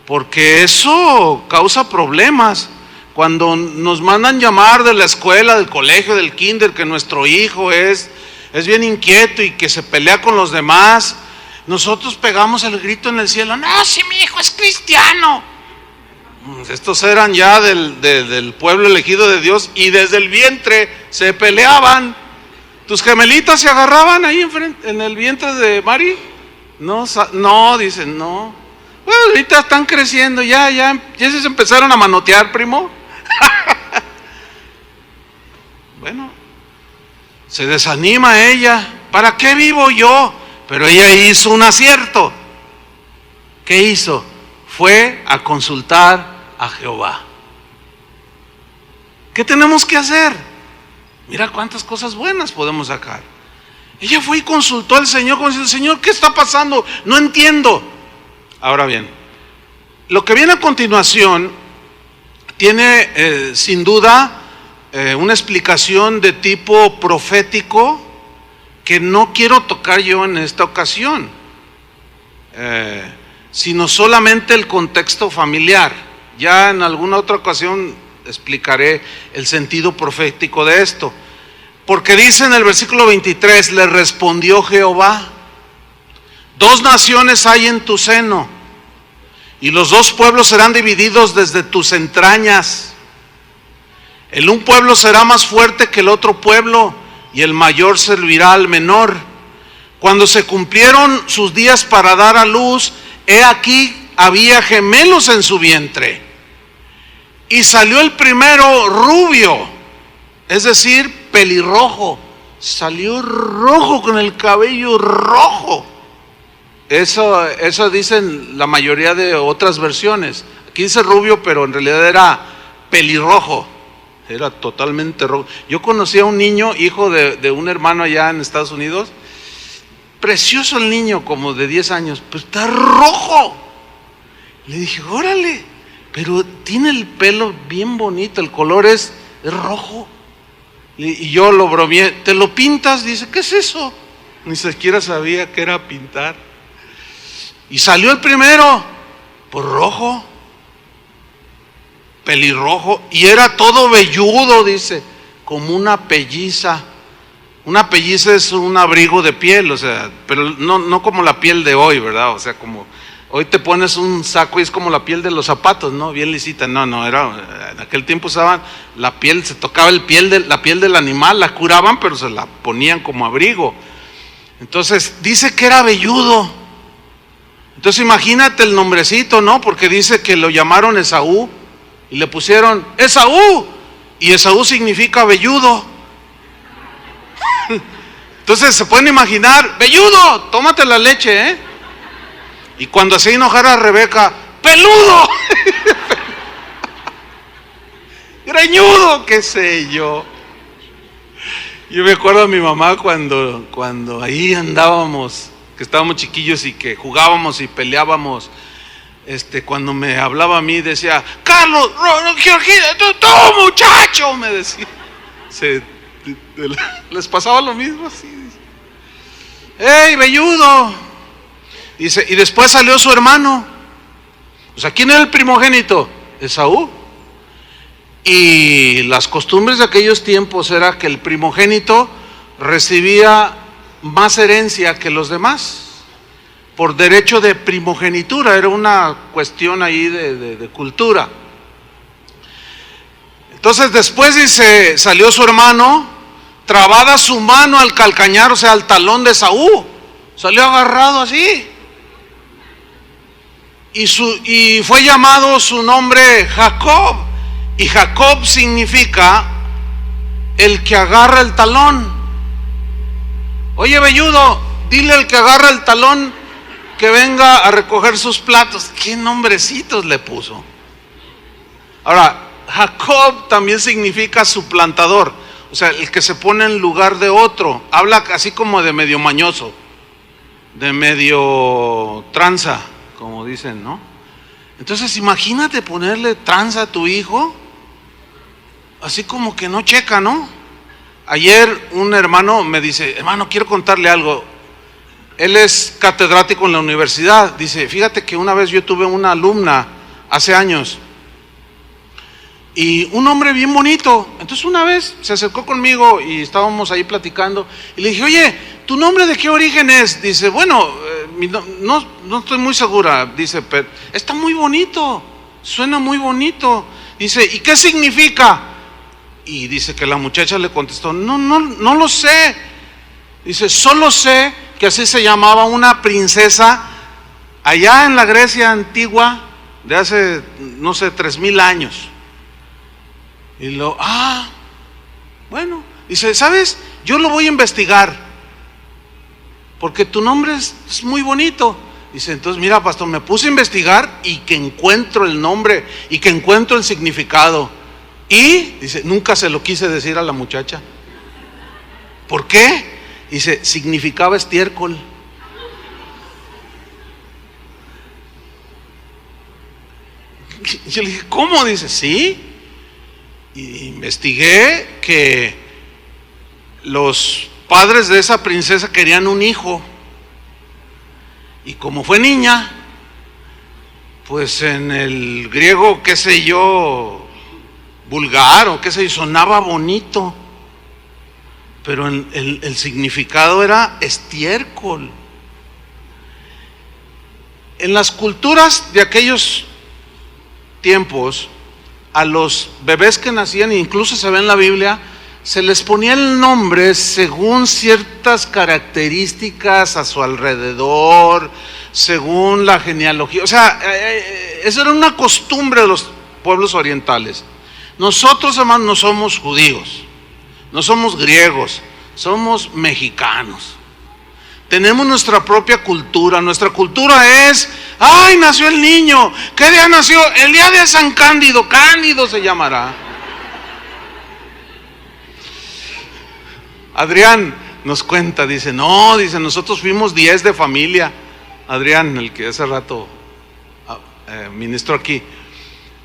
porque eso causa problemas. Cuando nos mandan llamar de la escuela, del colegio, del kinder, que nuestro hijo es bien inquieto y que se pelea con los demás, nosotros pegamos el grito en el cielo: no, si mi hijo es cristiano. Estos eran ya del pueblo elegido de Dios y desde el vientre se peleaban. ¿Tus gemelitas se agarraban ahí en el vientre de Mari? No, dicen, no. Bueno, ahorita están creciendo, ya se empezaron a manotear, primo. Bueno, se desanima ella. ¿Para qué vivo yo? Pero ella hizo un acierto. ¿Qué hizo? Fue a consultar a Jehová. ¿Qué tenemos que hacer? Mira cuántas cosas buenas podemos sacar. Ella fue y consultó al Señor, como dice: Señor, ¿qué está pasando? No entiendo. Ahora bien, lo que viene a continuación tiene sin duda una explicación de tipo profético que no quiero tocar yo en esta ocasión, sino solamente el contexto familiar. Ya en alguna otra ocasión explicaré el sentido profético de esto, porque dice en el versículo 23: le respondió Jehová: 2 naciones hay en tu seno, y los 2 pueblos serán divididos desde tus entrañas. El un pueblo será más fuerte que el otro pueblo, y el mayor servirá al menor. Cuando se cumplieron sus días para dar a luz, he aquí había gemelos en su vientre. Y salió el primero rubio, es decir, pelirrojo. Salió rojo, con el cabello rojo. Eso dicen la mayoría de otras versiones. Aquí dice rubio, pero en realidad era pelirrojo. Era totalmente rojo. Yo conocí a un niño, hijo de un hermano allá en Estados Unidos. Precioso el niño, como de 10 años. Pues está rojo. Le dije: órale. Pero tiene el pelo bien bonito, el color es rojo. Y yo lo bromeé: ¿te lo pintas? Dice: ¿qué es eso? Ni siquiera sabía que era pintar. Y salió el primero, por rojo, pelirrojo, y era todo velludo, dice, como una pelliza. Una pelliza es un abrigo de piel, o sea, pero no como la piel de hoy, ¿verdad? O sea, como hoy te pones un saco y es como la piel de los zapatos, ¿no? Bien lisita. No, era, en aquel tiempo usaban la piel, se tocaba la piel del animal, la curaban, pero se la ponían como abrigo. Entonces, dice que era velludo. Entonces imagínate el nombrecito, ¿no? Porque dice que lo llamaron Esaú y le pusieron Esaú, y Esaú significa velludo. Entonces se pueden imaginar: velludo, tómate la leche, ¿eh? Y cuando hacía enojar a Rebeca: peludo, greñudo, qué sé yo. Yo me acuerdo a mi mamá cuando ahí andábamos, que estábamos chiquillos y que jugábamos y peleábamos. Cuando me hablaba a mí decía: Carlos, Georgina, tú muchacho, me decía. Les pasaba lo mismo así. ¡Ey, velludo! Dice, y después salió su hermano. O sea, ¿quién era el primogénito? Esaú. Y las costumbres de aquellos tiempos era que el primogénito recibía más herencia que los demás, por derecho de primogenitura. Era una cuestión ahí de cultura. Entonces después dice, salió su hermano, trabada su mano al calcañar, o sea, al talón de Esaú. Salió agarrado así. Y fue llamado su nombre Jacob. Y Jacob significa el que agarra el talón. Oye, velludo, dile al que agarra el talón que venga a recoger sus platos. ¿Qué nombrecitos le puso? Ahora, Jacob también significa suplantador, o sea, el que se pone en lugar de otro. Habla así como de medio mañoso, de medio tranza, como dicen, ¿no? Entonces imagínate ponerle tranza a tu hijo, así como que no checa, ¿no? Ayer un hermano me dice, hermano, quiero contarle algo. Él es catedrático en la universidad. Dice, fíjate que una vez yo tuve una alumna hace años y un hombre bien bonito. Entonces una vez se acercó conmigo y estábamos ahí platicando y le dije, oye, ¿tu nombre de qué origen es? Dice, bueno, no estoy muy segura. Dice, pero está muy bonito, suena muy bonito. Dice, ¿y qué significa? Y dice que la muchacha le contestó, no lo sé. Dice, solo sé que así se llamaba una princesa allá en la Grecia antigua de hace, no sé, 3000 años. Y bueno, dice, ¿sabes? Yo lo voy a investigar, porque tu nombre es muy bonito. Dice, entonces mira, pastor, me puse a investigar y que encuentro el nombre y que encuentro el significado. Y, dice, nunca se lo quise decir a la muchacha. ¿Por qué? Dice, significaba estiércol. Yo le dije, ¿cómo? Dice, sí. Y investigué que los padres de esa princesa querían un hijo. Y como fue niña, pues en el griego, qué sé yo, vulgar o qué sé yo, sonaba bonito, pero el significado era estiércol. En las culturas de aquellos tiempos, a los bebés que nacían, incluso se ve en la Biblia, se les ponía el nombre según ciertas características a su alrededor, según la genealogía. O sea, eso era una costumbre de los pueblos orientales. Nosotros, hermanos, no somos judíos, no somos griegos, somos mexicanos. Tenemos nuestra propia cultura. Nuestra cultura es, ¡ay, nació el niño! ¿Qué día nació? El día de San Cándido. Cándido se llamará. Adrián nos cuenta, dice, no, dice, nosotros fuimos 10 de familia. Adrián, el que hace rato ministró aquí.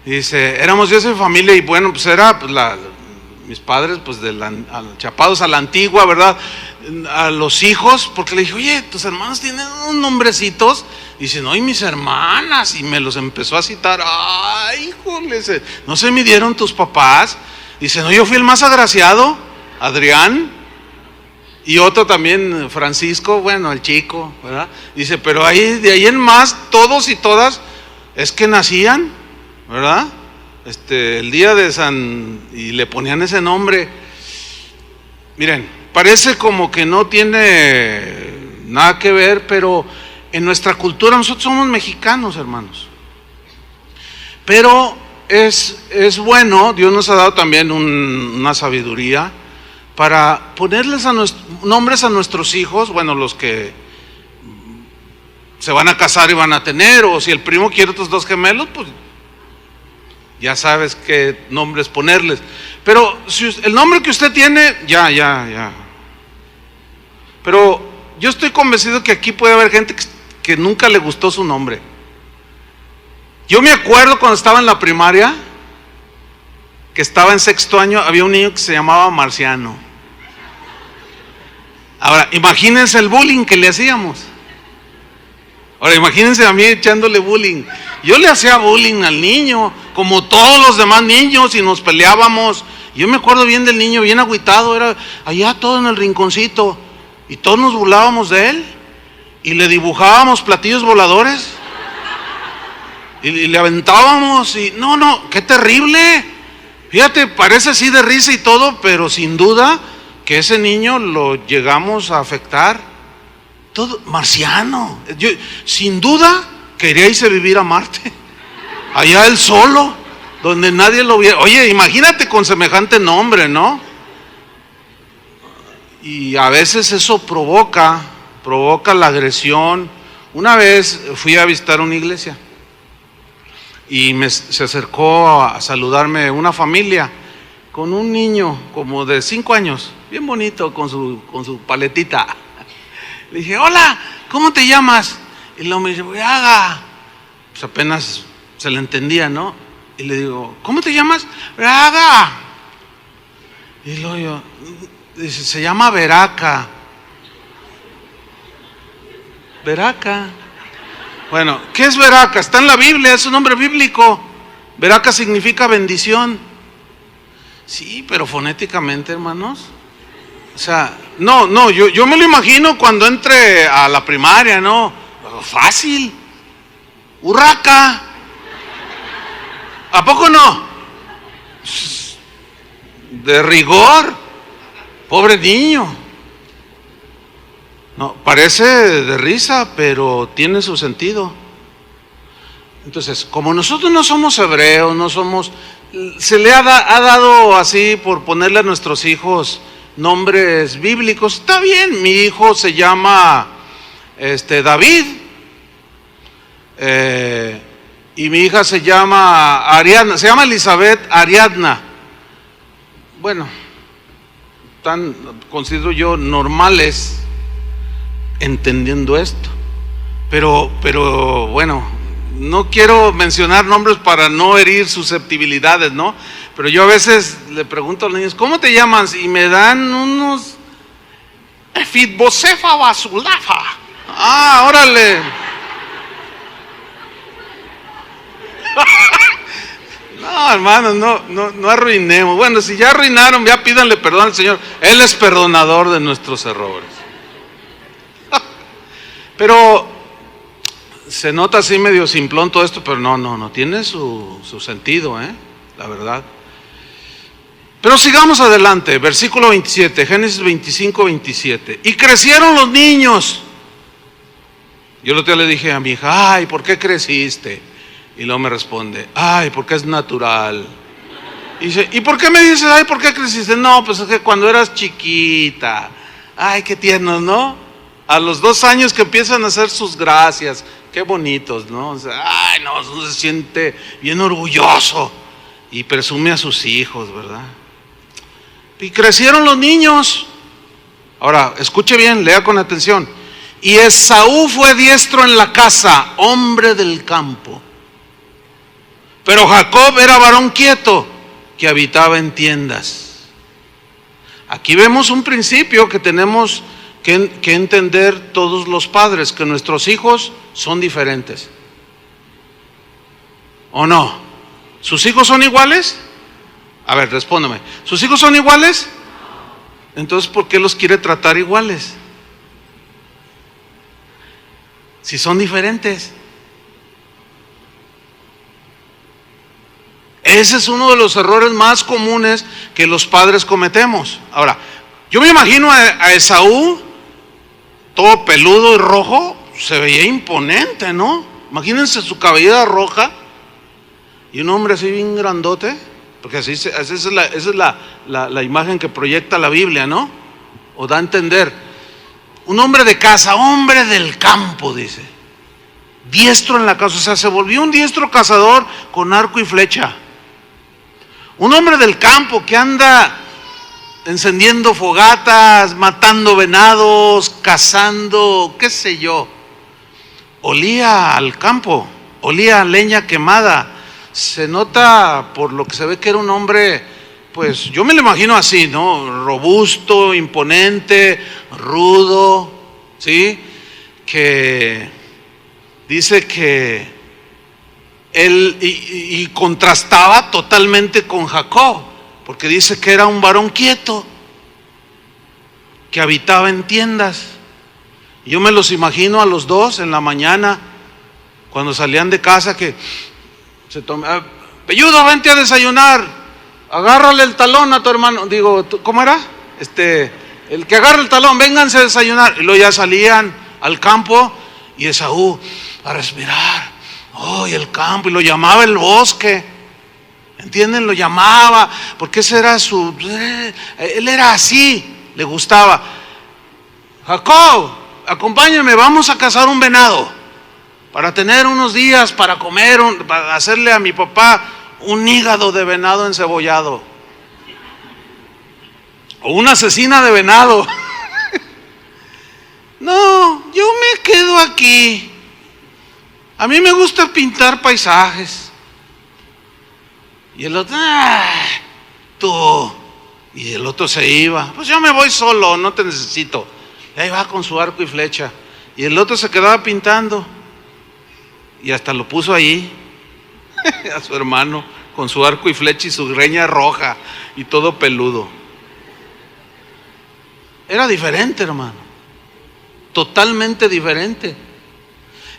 Dice, éramos 10 de familia y bueno, pues era pues, mis padres, pues chapados a la antigua, ¿verdad? A los hijos, porque le dije, oye, tus hermanos tienen unos nombrecitos. Dice, no, y mis hermanas, y me los empezó a citar. Ay, híjole, ¿no se midieron tus papás? Dice, no, yo fui el más agraciado, Adrián, y otro también, Francisco, bueno, el chico, ¿verdad? Dice, pero de ahí en más, todos y todas, es que nacían, ¿verdad? El día de San, y le ponían ese nombre. Miren, parece como que no tiene nada que ver, pero en nuestra cultura nosotros somos mexicanos, hermanos. Pero es bueno, Dios nos ha dado también una sabiduría para ponerles nombres a nuestros hijos, bueno, los que se van a casar y van a tener, o si el primo quiere otros 2 gemelos, pues ya sabes qué nombres ponerles. Pero si el nombre que usted tiene, ya. Pero yo estoy convencido que aquí puede haber gente que nunca le gustó su nombre. Yo me acuerdo cuando estaba en la primaria, que estaba en 6º año, había un niño que se llamaba Marciano. Ahora, imagínense el bullying que le hacíamos. Ahora, imagínense a mí echándole bullying. Yo le hacía bullying al niño, como todos los demás niños, y nos peleábamos. Yo me acuerdo bien del niño, bien agüitado, era allá todo en el rinconcito, y todos nos burlábamos de él, y le dibujábamos platillos voladores, y le aventábamos, y no, qué terrible. Fíjate, parece así de risa y todo, pero sin duda que ese niño lo llegamos a afectar. Todo, Marciano. Yo, sin duda, quería irse a vivir a Marte, allá él solo, donde nadie lo viera. Oye, imagínate con semejante nombre, ¿no? Y a veces eso provoca la agresión. Una vez fui a visitar una iglesia y se acercó a saludarme una familia con un niño como de 5 años, bien bonito, con su paletita. Le dije, hola, ¿cómo te llamas? Y luego me dice, Braga. Pues apenas se le entendía, ¿no? Y le digo, ¿cómo te llamas? Braga. Y luego yo, dice, se llama Veraca. Veraca. Bueno, ¿qué es Veraca? Está en la Biblia, es un nombre bíblico. Veraca significa bendición. Sí, pero fonéticamente, hermanos. O sea, no, yo me lo imagino cuando entre a la primaria, ¿no? Fácil. Urraca. ¿A poco no? De rigor. Pobre niño. No, parece de risa, pero tiene su sentido. Entonces, como nosotros no somos hebreos, no somos, se le ha dado así por ponerle a nuestros hijos nombres bíblicos. Está bien, mi hijo se llama David, y mi hija se llama Ariadna, se llama Elizabeth Ariadna. Bueno, considero yo normales entendiendo esto, pero bueno, no quiero mencionar nombres para no herir susceptibilidades, ¿no? Pero yo a veces le pregunto a los niños, ¿cómo te llamas? Y me dan unos Fitbocefa Basulafa. Ah, órale. No, hermanos, no arruinemos. Bueno, si ya arruinaron, ya pídanle perdón al Señor. Él es perdonador de nuestros errores. Pero se nota así medio simplón todo esto, pero no tiene su sentido, la verdad. Pero sigamos adelante, versículo 27, Génesis 25, 27. Y crecieron los niños. Yo el otro día le dije a mi hija, ay, ¿por qué creciste? Y luego me responde, ay, porque es natural. Y dice, ¿y por qué me dices, ay, ¿por qué creciste? No, pues es que cuando eras chiquita, ay, qué tiernos, ¿no? A los 2 años que empiezan a hacer sus gracias, qué bonitos, ¿no? O sea, ay, no, uno se siente bien orgulloso y presume a sus hijos, ¿verdad? Y crecieron los niños. Ahora, escuche bien, lea con atención. Y Esaú fue diestro en la casa, hombre del campo. Pero Jacob era varón quieto, que habitaba en tiendas. Aquí vemos un principio que tenemos que entender todos los padres, que nuestros hijos son diferentes. ¿O no? ¿Sus hijos son iguales? A ver, respóndeme. ¿Sus hijos son iguales? Entonces, ¿por qué los quiere tratar iguales? Si son diferentes. Ese es uno de los errores más comunes que los padres cometemos. Ahora, yo me imagino a Esaú, todo peludo y rojo, se veía imponente, ¿no? Imagínense su cabellera roja y un hombre así bien grandote, porque esa es la imagen que proyecta la Biblia, ¿no? O da a entender. Un hombre de casa, hombre del campo, dice. Diestro en la casa, o sea, se volvió un diestro cazador con arco y flecha. Un hombre del campo que anda encendiendo fogatas, matando venados, cazando, qué sé yo. Olía al campo, olía a leña quemada. Se nota por lo que se ve que era un hombre, pues yo me lo imagino así, ¿no? Robusto, imponente, rudo, ¿sí? Que dice que él y contrastaba totalmente con Jacob, porque dice que era un varón quieto, que habitaba en tiendas. Yo me los imagino a los dos en la mañana, cuando salían de casa, que se tomaban, Pelludo, vente a desayunar, agárrale el talón a tu hermano. Digo, ¿cómo era? El que agarra el talón, vénganse a desayunar. Y luego ya salían al campo y Esaú a respirar. Oh, y el campo, y lo llamaba el bosque. ¿Entienden? Lo llamaba, porque ese era él era así, le gustaba. Jacob, acompáñame, vamos a cazar un venado. para tener unos días para comer, para hacerle a mi papá un hígado de venado encebollado o una cecina de venado. No, yo me quedo aquí. A mí me gusta pintar paisajes. Y el otro, tú. Y el otro se iba. Pues yo me voy solo, no te necesito. Y ahí va con su arco y flecha. Y el otro se quedaba pintando. Y hasta lo puso ahí a su hermano con su arco y flecha y su greña roja y todo peludo. Era diferente, hermano. Totalmente diferente.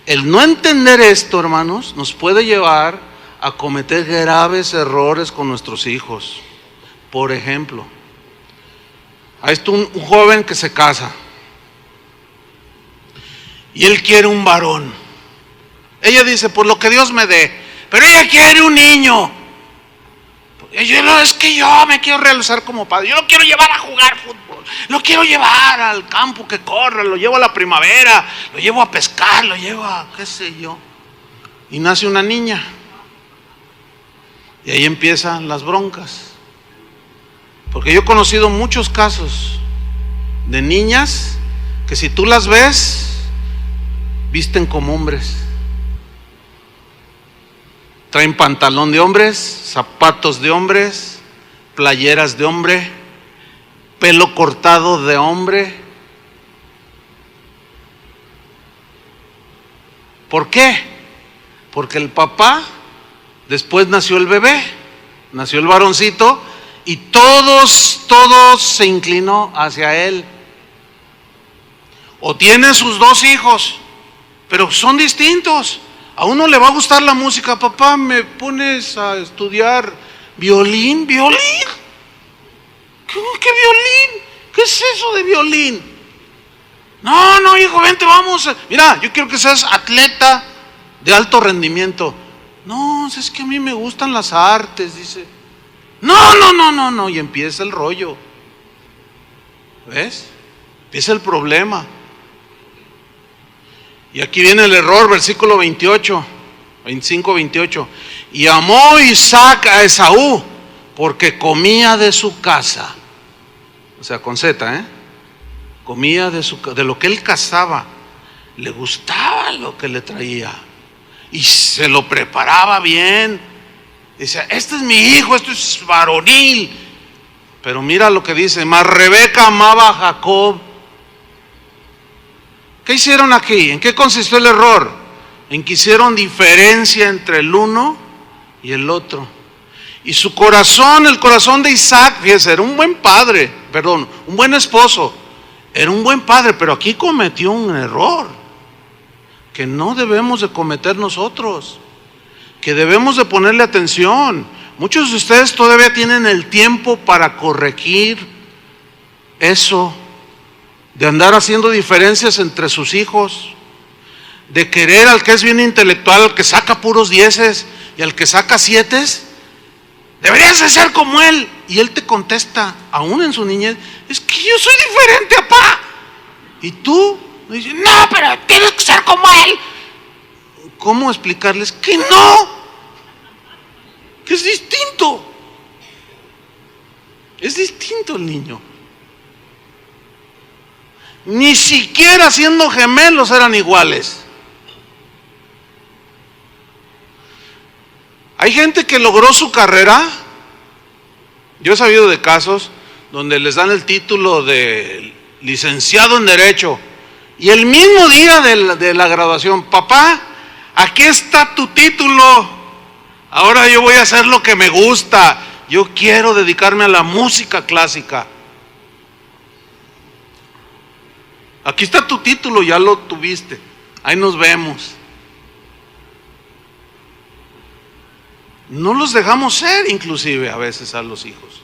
El no entender esto, hermanos, nos puede llevar a cometer graves errores con nuestros hijos. Por ejemplo, hay un joven que se casa y él quiere un varón. Ella dice, por lo que Dios me dé, pero ella quiere un niño. Es que yo me quiero realizar como padre. Yo lo quiero llevar a jugar fútbol, lo quiero llevar al campo que corra, lo llevo a la primavera, lo llevo a pescar, lo llevo a qué sé yo. Y nace una niña. Y ahí empiezan las broncas. Porque yo he conocido muchos casos de niñas que si tú las ves, visten como hombres. Traen pantalón de hombres, zapatos de hombres, playeras de hombre, pelo cortado de hombre. ¿Por qué? Porque el papá, después nació el bebé, nació el varoncito y todos se inclinó hacia él. O tiene sus dos hijos, pero son distintos. A uno le va a gustar la música. Papá, ¿me pones a estudiar violín? ¿Violín? ¿Qué violín? ¿Qué es eso de violín? No, hijo, vente, vamos. Mira, yo quiero que seas atleta de alto rendimiento. No, es que a mí me gustan las artes, dice. No. Y empieza el rollo. ¿Ves? Empieza el problema. Y aquí viene el error, versículo 25, 28. Y amó Isaac a Esaú porque comía de su casa. O sea, con Z, comía de lo que él cazaba. Le gustaba lo que le traía. Y se lo preparaba bien. Dice, este es mi hijo, esto es varonil. Pero mira lo que dice, mas Rebeca amaba a Jacob. ¿Qué hicieron aquí? ¿En qué consistió el error? En que hicieron diferencia entre el uno y el otro. Y su corazón, el corazón de Isaac, fíjese, era un buen padre, un buen esposo. Era un buen padre, pero aquí cometió un error que no debemos de cometer nosotros, que debemos de ponerle atención. Muchos de ustedes todavía tienen el tiempo para corregir eso, de andar haciendo diferencias entre sus hijos, de querer al que es bien intelectual, al que saca puros 10 y al que saca 7. Deberías de ser como él. Y él te contesta, aún en su niñez, es que yo soy diferente, papá. Y tú dices, no, pero tienes que ser como él. ¿Cómo explicarles que no? Que es distinto. Es distinto el niño. Ni siquiera siendo gemelos eran iguales. Hay gente que logró su carrera. Yo he sabido de casos donde les dan el título de licenciado en Derecho y el mismo día de la graduación, papá, aquí está tu título, ahora yo voy a hacer lo que me gusta, yo quiero dedicarme a la música clásica. Aquí está tu título, ya lo tuviste, ahí nos vemos. No los dejamos ser inclusive a veces a los hijos.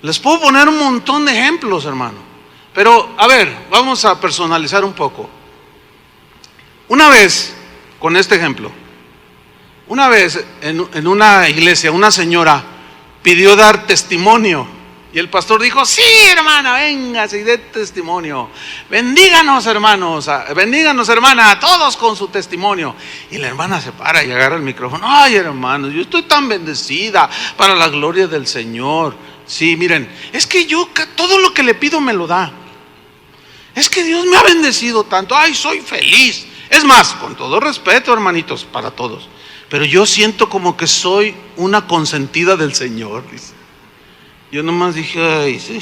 Les puedo poner un montón de ejemplos, hermano. Pero, a ver, vamos a personalizar un poco. Una vez, con este ejemplo, una vez en una iglesia, una señora pidió dar testimonio Y el pastor dijo: sí, hermana, véngase y dé testimonio. Bendíganos, hermanos, bendíganos, hermana, todos con su testimonio. Y la hermana se para y agarra el micrófono. Ay, hermanos, yo estoy tan bendecida para la gloria del Señor. Sí, miren, es que yo todo lo que le pido me lo da. Es que Dios me ha bendecido tanto. Ay, soy feliz. Es más, con todo respeto, hermanitos, para todos, pero yo siento como que soy una consentida del Señor, dice. Yo nomás dije: ay, sí,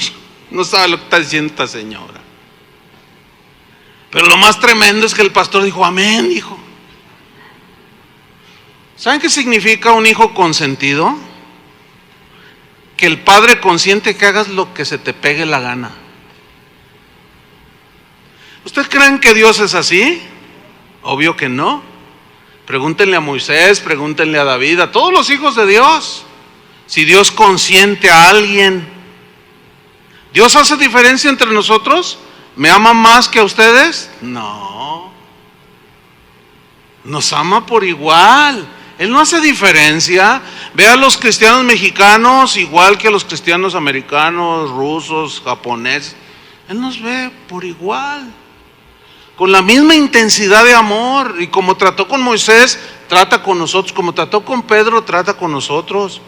no sabe lo que está diciendo esta señora. Pero lo más tremendo es que el pastor dijo: amén, hijo. ¿Saben qué significa un hijo consentido? Que el padre consiente que hagas lo que se te pegue la gana. ¿Ustedes creen que Dios es así? Obvio que no. Pregúntenle a Moisés, pregúntenle a David, a todos los hijos de Dios. Si Dios consiente a alguien, ¿Dios hace diferencia entre nosotros? ¿Me ama más que a ustedes? No. Nos ama por igual. Él no hace diferencia. Ve a los cristianos mexicanos igual que a los cristianos americanos, rusos, japoneses. Él nos ve por igual, con la misma intensidad de amor. Y como trató con Moisés, trata con nosotros. Como trató con Pedro, trata con nosotros.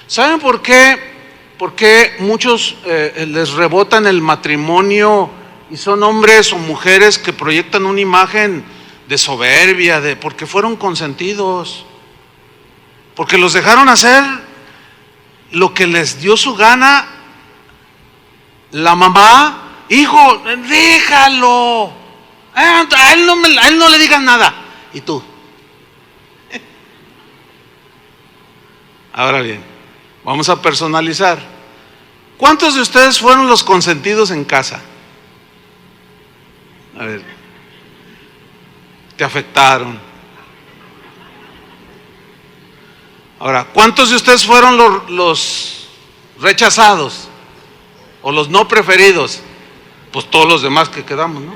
¿Saben por qué? Porque muchos les rebotan el matrimonio y son hombres o mujeres que proyectan una imagen de soberbia, porque fueron consentidos, porque los dejaron hacer lo que les dio su gana. La mamá: hijo, déjalo, a él no le digas nada. ¿Y tú? Ahora bien, vamos a personalizar. ¿Cuántos de ustedes fueron los consentidos en casa? A ver, te afectaron. Ahora, ¿cuántos de ustedes fueron los rechazados o los no preferidos? Pues todos los demás que quedamos, ¿no?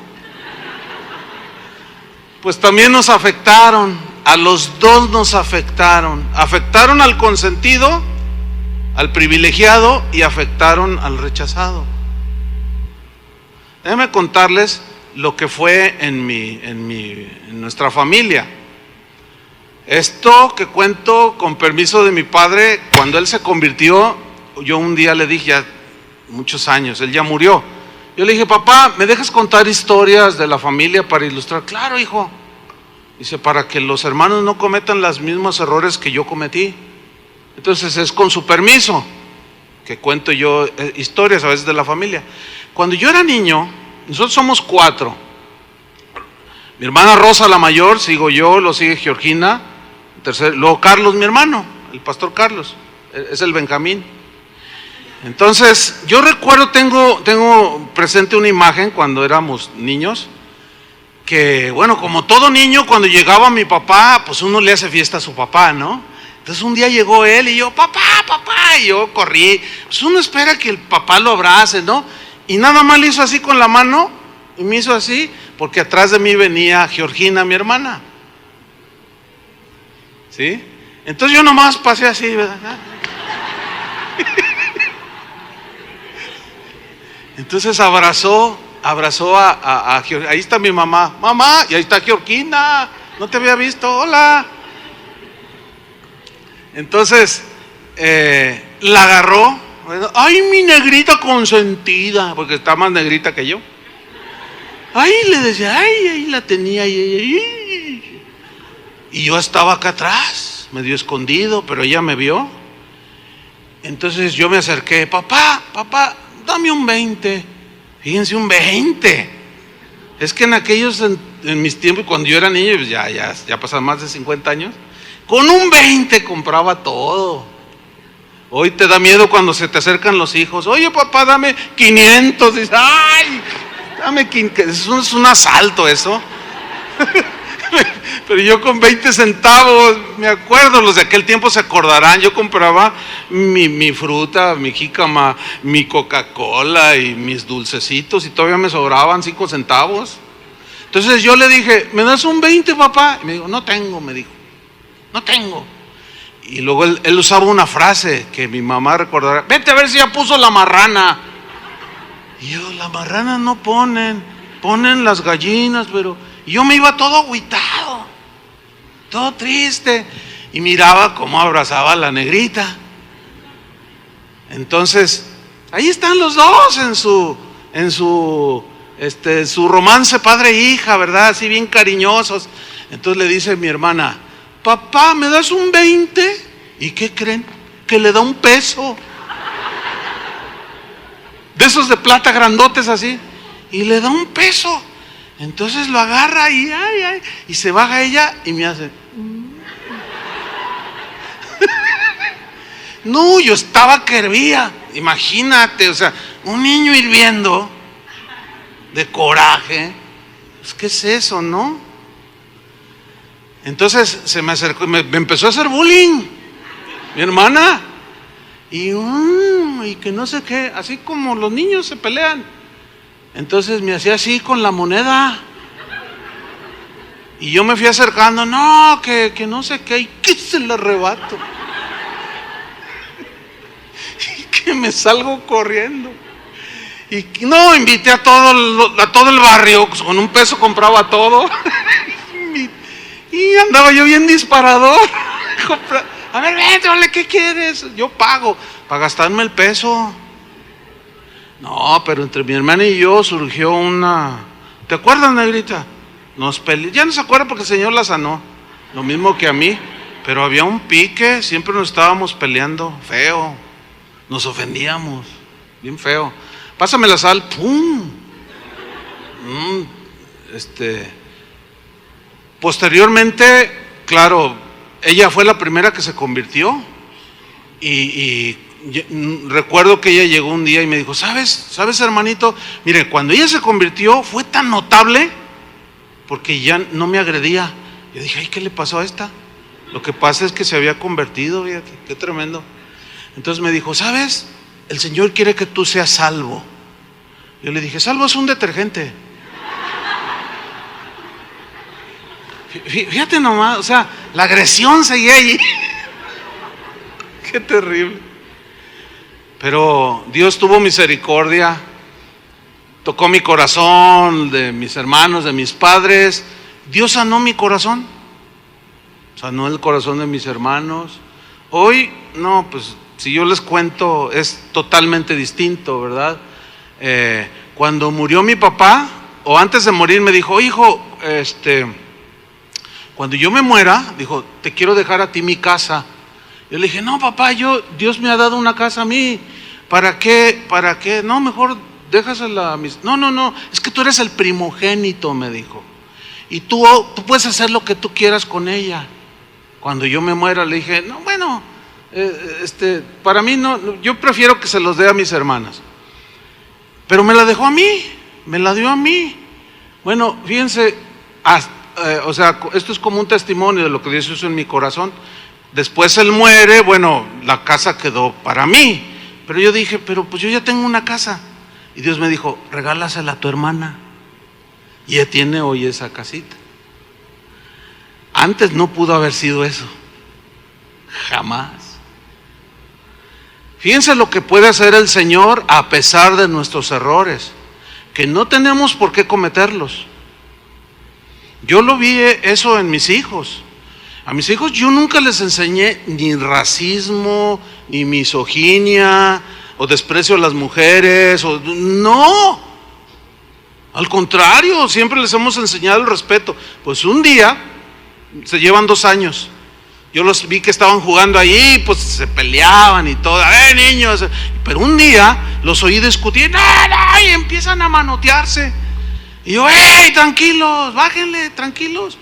Pues también nos afectaron. A los dos nos afectaron. Afectaron al consentido, al privilegiado, y afectaron al rechazado. Déjenme contarles lo que fue en nuestra familia. Esto que cuento con permiso de mi padre, cuando él se convirtió, yo un día le dije, ya muchos años, él ya murió. Yo le dije: papá, ¿me dejas contar historias de la familia para ilustrar? Claro, hijo. Dice: para que los hermanos no cometan los mismos errores que yo cometí. Entonces es con su permiso que cuento yo historias a veces de la familia. Cuando yo era niño, nosotros somos 4. Mi hermana Rosa, la mayor, sigo yo, lo sigue Georgina, luego Carlos, mi hermano, el pastor Carlos, es el Benjamín. Entonces, yo recuerdo, tengo presente una imagen cuando éramos niños, que bueno, como todo niño, cuando llegaba mi papá, pues uno le hace fiesta a su papá, ¿no? Entonces un día llegó él y yo: papá, y yo corrí. Pues uno espera que el papá lo abrace, ¿no? Y nada más le hizo así con la mano, y me hizo así, porque atrás de mí venía Georgina, mi hermana. ¿Sí? Entonces yo nomás pasé así, ¿verdad? Entonces abrazó a Georgina. Ahí está mi mamá: mamá, y ahí está Georgina, no te había visto, hola. Entonces la agarró: ay, mi negrita consentida, porque está más negrita que yo. Ay, le decía: ay, ahí la tenía, y yo estaba acá atrás, medio escondido, pero ella me vio. Entonces yo me acerqué: papá, dame un 20. Fíjense, un 20. Es que en aquellos, en mis tiempos, cuando yo era niño, pues ya pasaron más de 50 años, con un 20 compraba todo. Hoy te da miedo cuando se te acercan los hijos: oye, papá, dame 500. Dices: ay, dame 500. Es un asalto eso. Pero yo con 20 centavos, me acuerdo, los de aquel tiempo se acordarán, yo compraba mi fruta, mi jícama, mi Coca-Cola y mis dulcecitos, y todavía me sobraban 5 centavos. Entonces yo le dije: ¿me das un 20, papá? Y me dijo: no tengo, me dijo, no tengo. Y luego él usaba una frase que mi mamá recordará: vete a ver si ya puso la marrana. Y yo: la marrana no ponen las gallinas, pero... Y yo me iba todo agüitado, todo triste, y miraba cómo abrazaba a la negrita. Entonces, ahí están los dos en su romance padre e hija, ¿verdad? Así bien cariñosos. Entonces le dice mi hermana: papá, ¿me das un 20? ¿Y qué creen? Que le da un peso. De esos de plata grandotes así. Y le da un peso. Entonces lo agarra y se baja ella y me hace... No, yo estaba que hervía. Imagínate, o sea, un niño hirviendo de coraje. Pues, ¿qué es eso, no? Entonces se me acercó, me empezó a hacer bullying mi hermana. Y que no sé qué, así como los niños se pelean. Entonces me hacía así con la moneda. Y yo me fui acercando: no, que no sé qué, y que se le arrebato. Y que me salgo corriendo. Y no, invité a todo el barrio, con un peso compraba todo. Y andaba yo bien disparador. A ver, vente, vale, ¿qué quieres? Yo pago para gastarme el peso. No, pero entre mi hermana y yo surgió una... ¿Te acuerdas, negrita? Ya no se acuerda porque el Señor la sanó. Lo mismo que a mí. Pero había un pique, siempre nos estábamos peleando, feo. Nos ofendíamos, bien feo. Pásame la sal, ¡pum! Posteriormente, claro, ella fue la primera que se convirtió. Y recuerdo que ella llegó un día y me dijo: ¿Sabes, hermanito? Mire, cuando ella se convirtió fue tan notable porque ya no me agredía. Yo dije: ay, ¿qué le pasó a esta? Lo que pasa es que se había convertido, fíjate, qué tremendo. Entonces me dijo: ¿sabes? El Señor quiere que tú seas salvo. Yo le dije: salvo es un detergente. Fíjate nomás, o sea, la agresión seguía allí. Qué terrible. Pero Dios tuvo misericordia, tocó mi corazón, de mis hermanos, de mis padres. Dios sanó mi corazón, sanó el corazón de mis hermanos. Hoy, no, pues si yo les cuento es totalmente distinto, ¿verdad? Cuando murió mi papá, o antes de morir, me dijo: hijo, cuando yo me muera, dijo, te quiero dejar a ti mi casa. Yo le dije: no, papá, Dios me ha dado una casa a mí. ¿Para qué? No, mejor déjasela a mis... No, es que tú eres el primogénito, me dijo. Y tú puedes hacer lo que tú quieras con ella. Cuando yo me muera, le dije: no, bueno, para mí no, yo prefiero que se los dé a mis hermanas. Pero me la dejó a mí, me la dio a mí. Bueno, fíjense, o sea, esto es como un testimonio de lo que Dios hizo en mi corazón. Después él muere, bueno, la casa quedó para mí. Pero yo dije: pero pues yo ya tengo una casa. Y Dios me dijo: regálasela a tu hermana. Y ella tiene hoy esa casita. Antes no pudo haber sido eso. Jamás. Fíjense lo que puede hacer el Señor a pesar de nuestros errores, que no tenemos por qué cometerlos. Yo lo vi eso en mis hijos. A mis hijos yo nunca les enseñé ni racismo, ni misoginia, o desprecio a las mujeres, no. Al contrario, siempre les hemos enseñado el respeto. Pues un día, se llevan 2 años, yo los vi que estaban jugando allí, pues se peleaban y todo, niños. Pero un día los oí discutir, y empiezan a manotearse. Y yo: tranquilos, bájenle, tranquilos.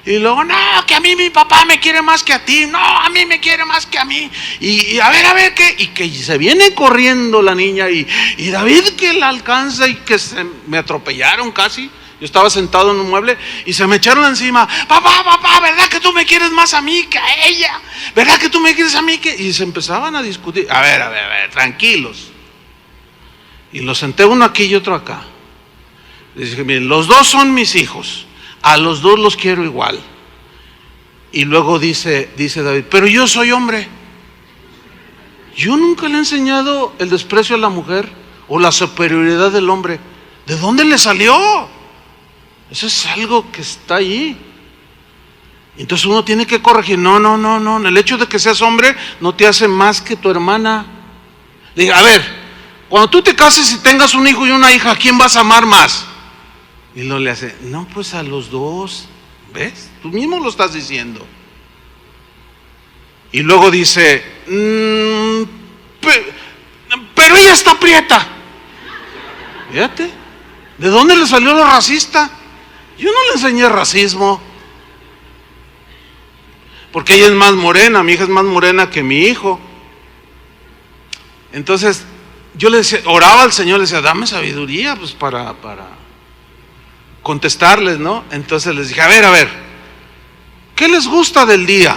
Y luego: no, que a mí mi papá me quiere más que a ti. No, a mí me quiere más que a mí. Y a ver, ¿qué? Y que se viene corriendo la niña. Y David que la alcanza y que me atropellaron casi. Yo estaba sentado en un mueble y se me echaron encima. Papá, ¿verdad que tú me quieres más a mí que a ella? ¿Verdad que tú me quieres a mí que...? Y se empezaban a discutir. A ver, tranquilos. Y los senté uno aquí y otro acá. Les dije: miren, los dos son mis hijos. A los dos los quiero igual. Y luego dice David, pero yo soy hombre. Yo nunca le he enseñado el desprecio a la mujer o la superioridad del hombre. ¿De dónde le salió? Eso es algo que está ahí. Entonces uno tiene que corregir. No. El hecho de que seas hombre no te hace más que tu hermana. Diga, a ver, cuando tú te cases y tengas un hijo y una hija, ¿a quién vas a amar más? Y lo le hace, no, pues a los dos. ¿Ves? Tú mismo lo estás diciendo. Y luego dice, pero ella está prieta. Fíjate, ¿de dónde le salió lo racista? Yo no le enseñé racismo. Porque ella es más morena, mi hija es más morena que mi hijo. Entonces, yo le decía, oraba al Señor, le decía, dame sabiduría, pues para contestarles, ¿no? Entonces les dije, a ver, ¿qué les gusta del día?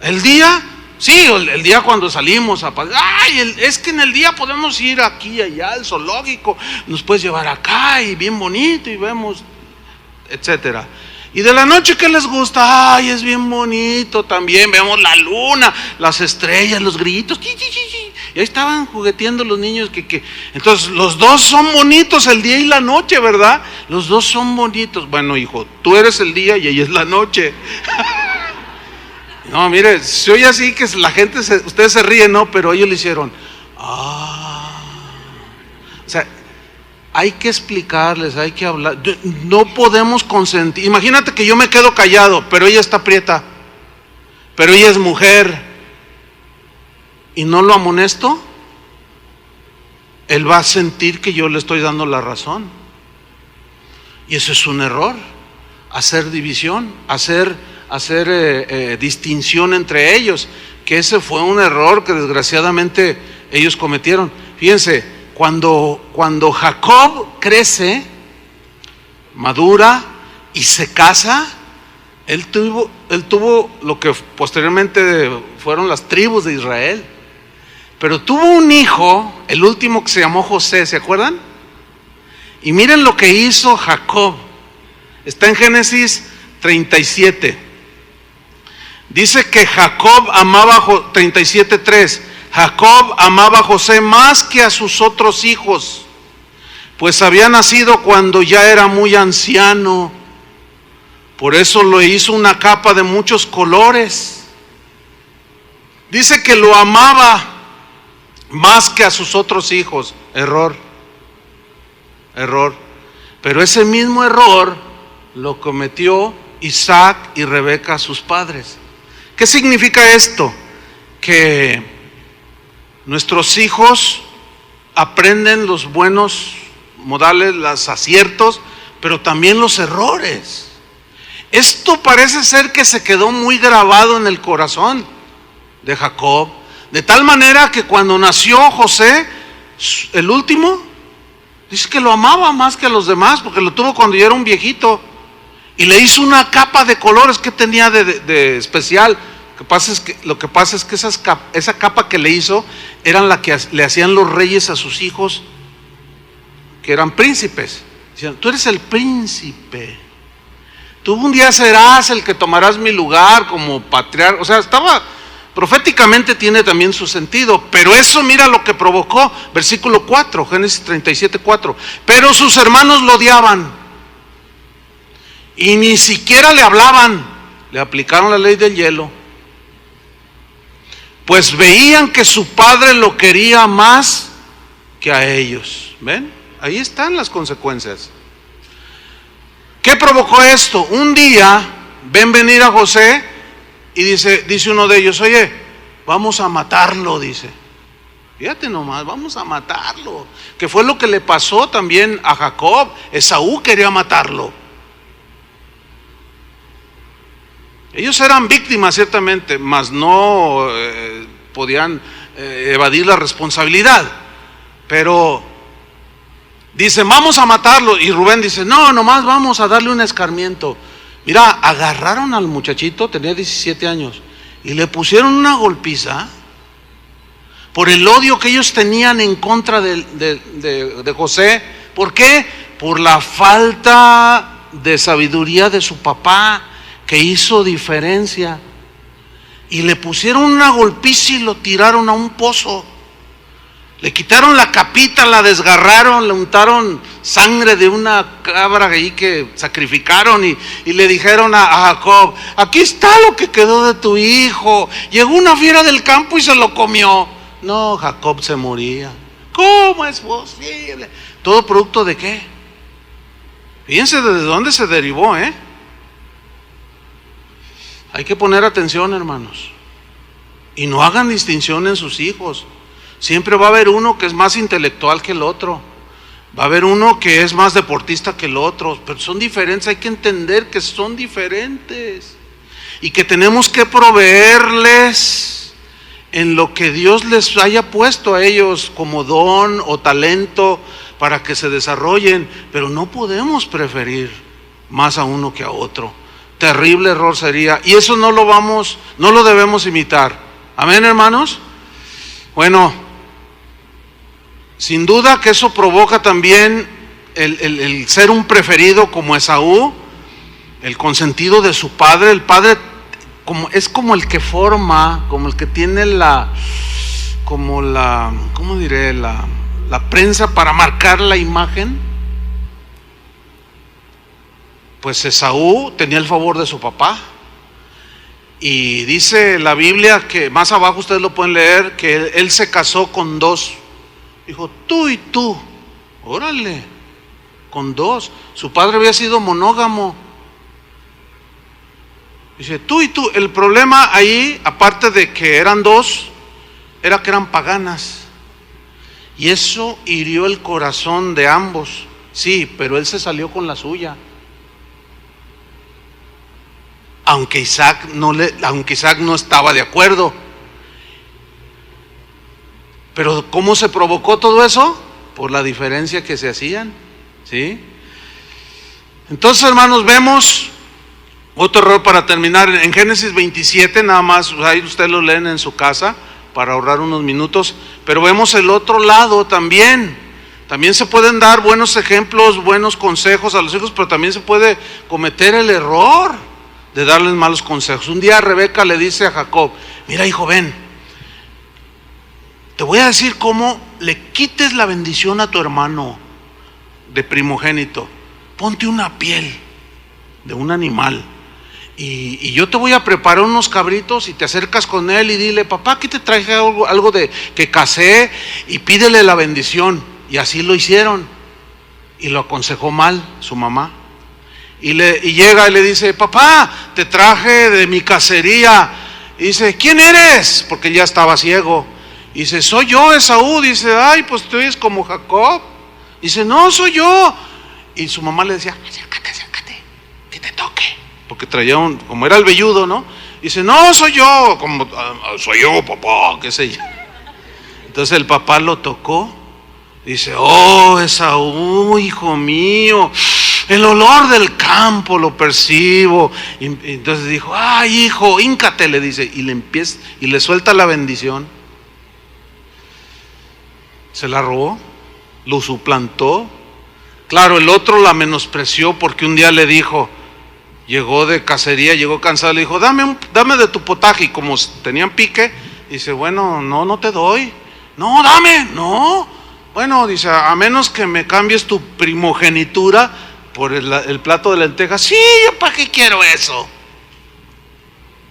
¿El día? Sí, el día cuando salimos a es que en el día podemos ir aquí y allá al zoológico, nos puedes llevar acá y bien bonito y vemos, etcétera. Y de la noche, ¿qué les gusta? Ay, es bien bonito también, vemos la luna, las estrellas, los grillitos, y ahí estaban jugueteando los niños entonces los dos son bonitos, el día y la noche, ¿verdad? Los dos son bonitos. Bueno, hijo, tú eres el día y ella es la noche. No, mire, se oye así que la gente, ustedes se ríen, ¿no? Pero ellos le hicieron, o sea, hay que explicarles, hay que hablar. No podemos consentir. Imagínate que yo me quedo callado, pero ella está prieta, pero ella es mujer, y no lo amonesto, él va a sentir que yo le estoy dando la razón. Y eso es un error, hacer división, hacer distinción entre ellos, que ese fue un error que desgraciadamente ellos cometieron. Fíjense, cuando Jacob crece, madura y se casa, él tuvo lo que posteriormente fueron las tribus de Israel, pero tuvo un hijo, el último, que se llamó José, ¿se acuerdan? Y miren lo que hizo Jacob, está en Génesis 37, dice que Jacob amaba, 37:3, Jacob amaba a José más que a sus otros hijos, pues había nacido cuando ya era muy anciano. Por eso le hizo una capa de muchos colores. Dice que lo amaba más que a sus otros hijos. Error. Pero ese mismo error lo cometió Isaac y Rebeca, sus padres. ¿Qué significa esto? Que nuestros hijos aprenden los buenos modales, los aciertos, pero también los errores. Esto parece ser que se quedó muy grabado en el corazón de Jacob, de tal manera que cuando nació José, el último, dice que lo amaba más que a los demás, porque lo tuvo cuando ya era un viejito, y le hizo una capa de colores. que tenía de especial? Lo que pasa es que esa capa que le hizo eran la que le hacían los reyes a sus hijos, que eran príncipes. Decían, tú eres el príncipe, tú un día serás el que tomarás mi lugar como patriarca. O sea, proféticamente tiene también su sentido, pero eso mira lo que provocó. Versículo 4, Génesis 37:4. Pero sus hermanos lo odiaban y ni siquiera le hablaban, le aplicaron la ley del hielo, pues veían que su padre lo quería más que a ellos. ¿Ven? Ahí están las consecuencias. ¿Qué provocó esto? Un día ven venir a José y dice uno de ellos, oye, vamos a matarlo, dice. Fíjate nomás, vamos a matarlo. Que fue lo que le pasó también a Jacob. Esaú quería matarlo. Ellos eran víctimas ciertamente, mas no podían evadir la responsabilidad. Pero dice, vamos a matarlo. Y Rubén dice, no, nomás vamos a darle un escarmiento. Mira, agarraron al muchachito, tenía 17 años, y le pusieron una golpiza por el odio que ellos tenían en contra de José. ¿Por qué? Por la falta de sabiduría de su papá. que hizo diferencia. Y le pusieron una golpiza y lo tiraron a un pozo. Le quitaron la capita, la desgarraron, le untaron sangre de una cabra ahí que sacrificaron y le dijeron a Jacob: aquí está lo que quedó de tu hijo. Llegó una fiera del campo y se lo comió. No, Jacob se moría. ¿Cómo es posible? ¿Todo producto de qué? Fíjense desde dónde se derivó, ¿eh? Hay que poner atención, hermanos. Y no hagan distinción en sus hijos. Siempre va a haber uno que es más intelectual que el otro. Va a haber uno que es más deportista que el otro. Pero son diferentes, hay que entender que son diferentes. Y que tenemos que proveerles en lo que Dios les haya puesto a ellos como don o talento para que se desarrollen. Pero no podemos preferir más a uno que a otro. Terrible error sería. Y eso no lo debemos imitar. Amén, hermanos. Bueno, sin duda que eso provoca también el ser un preferido como Esaú, el consentido de su padre. El padre es como el que forma, como el que tiene ¿cómo diré? La prensa para marcar la imagen. Pues Esaú tenía el favor de su papá. Y dice la Biblia, que más abajo ustedes lo pueden leer, que él se casó con dos. Dijo, tú y tú. Órale, con dos. Su padre había sido monógamo. Dice, tú y tú. El problema ahí, aparte de que eran dos, era que eran paganas. Y eso hirió el corazón de ambos. Sí, pero él se salió con la suya. Aunque Isaac no estaba de acuerdo. Pero ¿cómo se provocó todo eso? Por la diferencia que se hacían, ¿sí? Entonces, hermanos, vemos otro error para terminar. En Génesis 27, nada más, ahí ustedes lo leen en su casa para ahorrar unos minutos. Pero vemos el otro lado también. También se pueden dar buenos ejemplos, buenos consejos a los hijos, pero también se puede cometer el error de darles malos consejos. Un día Rebeca le dice a Jacob: mira, hijo, ven, te voy a decir cómo le quites la bendición a tu hermano de primogénito. Ponte una piel de un animal y yo te voy a preparar unos cabritos y te acercas con él y dile: papá, aquí te traje algo de que casé, y pídele la bendición. Y así lo hicieron, y lo aconsejó mal su mamá. Y llega y le dice: papá, te traje de mi cacería. Y dice: ¿quién eres? Porque ya estaba ciego. Y dice: soy yo, Esaú. Dice: ay, pues tú eres como Jacob. Dice: no, soy yo. Y su mamá le decía: acércate, que te toque. Porque traía como era el velludo, ¿no? Dice: no, soy yo, como soy yo, papá, qué sé yo. Entonces el papá lo tocó. Dice: oh, Esaú, hijo mío, el olor del campo lo percibo. Y entonces dijo: ay, hijo, híncate, le dice, y le suelta la bendición. Se la robó, lo suplantó. Claro, el otro la menospreció porque un día le dijo, llegó de cacería, llegó cansado, le dijo: dame de tu potaje. Y como tenían pique, dice: bueno, no te doy. No, dame, no. Bueno, dice: a menos que me cambies tu primogenitura por el plato de lentejas. Sí, ¿yo para qué quiero eso?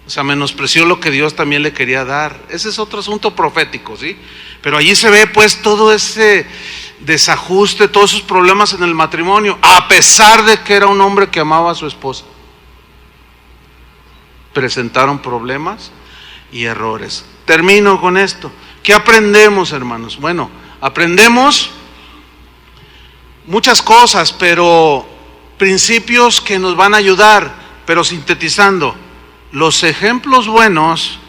O sea, menospreció lo que Dios también le quería dar. Ese es otro asunto profético, ¿sí? Pero allí se ve pues todo ese desajuste, todos esos problemas en el matrimonio, a pesar de que era un hombre que amaba a su esposa. Presentaron problemas y errores. Termino con esto. ¿Qué aprendemos, hermanos? Bueno, aprendemos muchas cosas, pero principios que nos van a ayudar. Pero sintetizando, los ejemplos buenos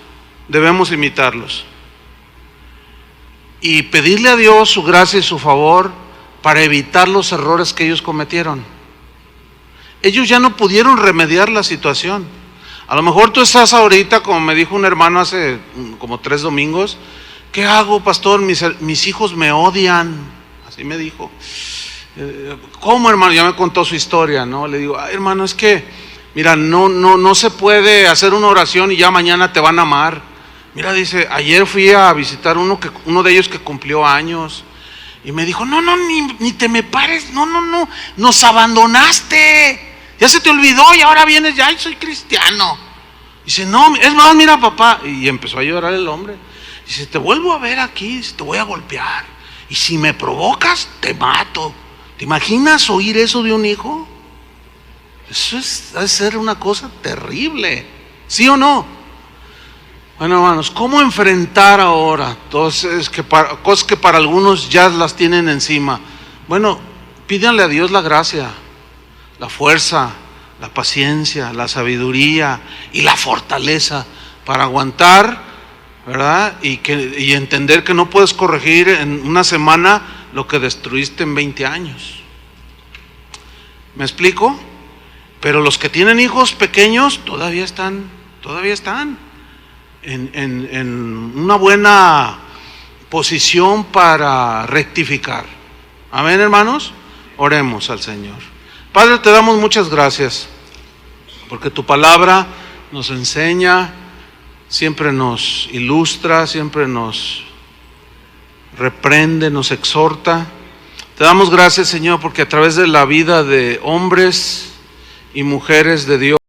debemos imitarlos y pedirle a Dios su gracia y su favor para evitar los errores que ellos cometieron. Ellos ya no pudieron remediar la situación. A lo mejor tú estás ahorita, como me dijo un hermano hace como 3 domingos: ¿qué hago, pastor? Mis hijos me odian. Así me dijo. ¿Cómo, hermano? Ya me contó su historia, ¿no? Le digo: hermano, es que Mira, no se puede hacer una oración y ya mañana te van a amar. Mira, dice, ayer fui a visitar uno de ellos que cumplió años y me dijo, ni te me pares, no, nos abandonaste, ya se te olvidó y ahora vienes, ya soy cristiano. Dice, no, es más, mira papá, y empezó a llorar el hombre. Dice, te vuelvo a ver aquí, te voy a golpear, y si me provocas, te mato. ¿Te imaginas oír eso de un hijo? Eso debe ser una cosa terrible, ¿sí o no? Bueno, hermanos, ¿cómo enfrentar ahora cosas que para algunos ya las tienen encima? Bueno, pídanle a Dios la gracia, la fuerza, la paciencia, la sabiduría y la fortaleza para aguantar, ¿verdad? Y entender que no puedes corregir en una semana lo que destruiste en 20 años. ¿Me explico? Pero los que tienen hijos pequeños todavía están en una buena posición para rectificar. Amén, hermanos. Oremos al Señor. Padre, te damos muchas gracias porque tu palabra nos enseña, siempre nos ilustra, siempre nos reprende, nos exhorta. Te damos gracias, Señor, porque a través de la vida de hombres y mujeres de Dios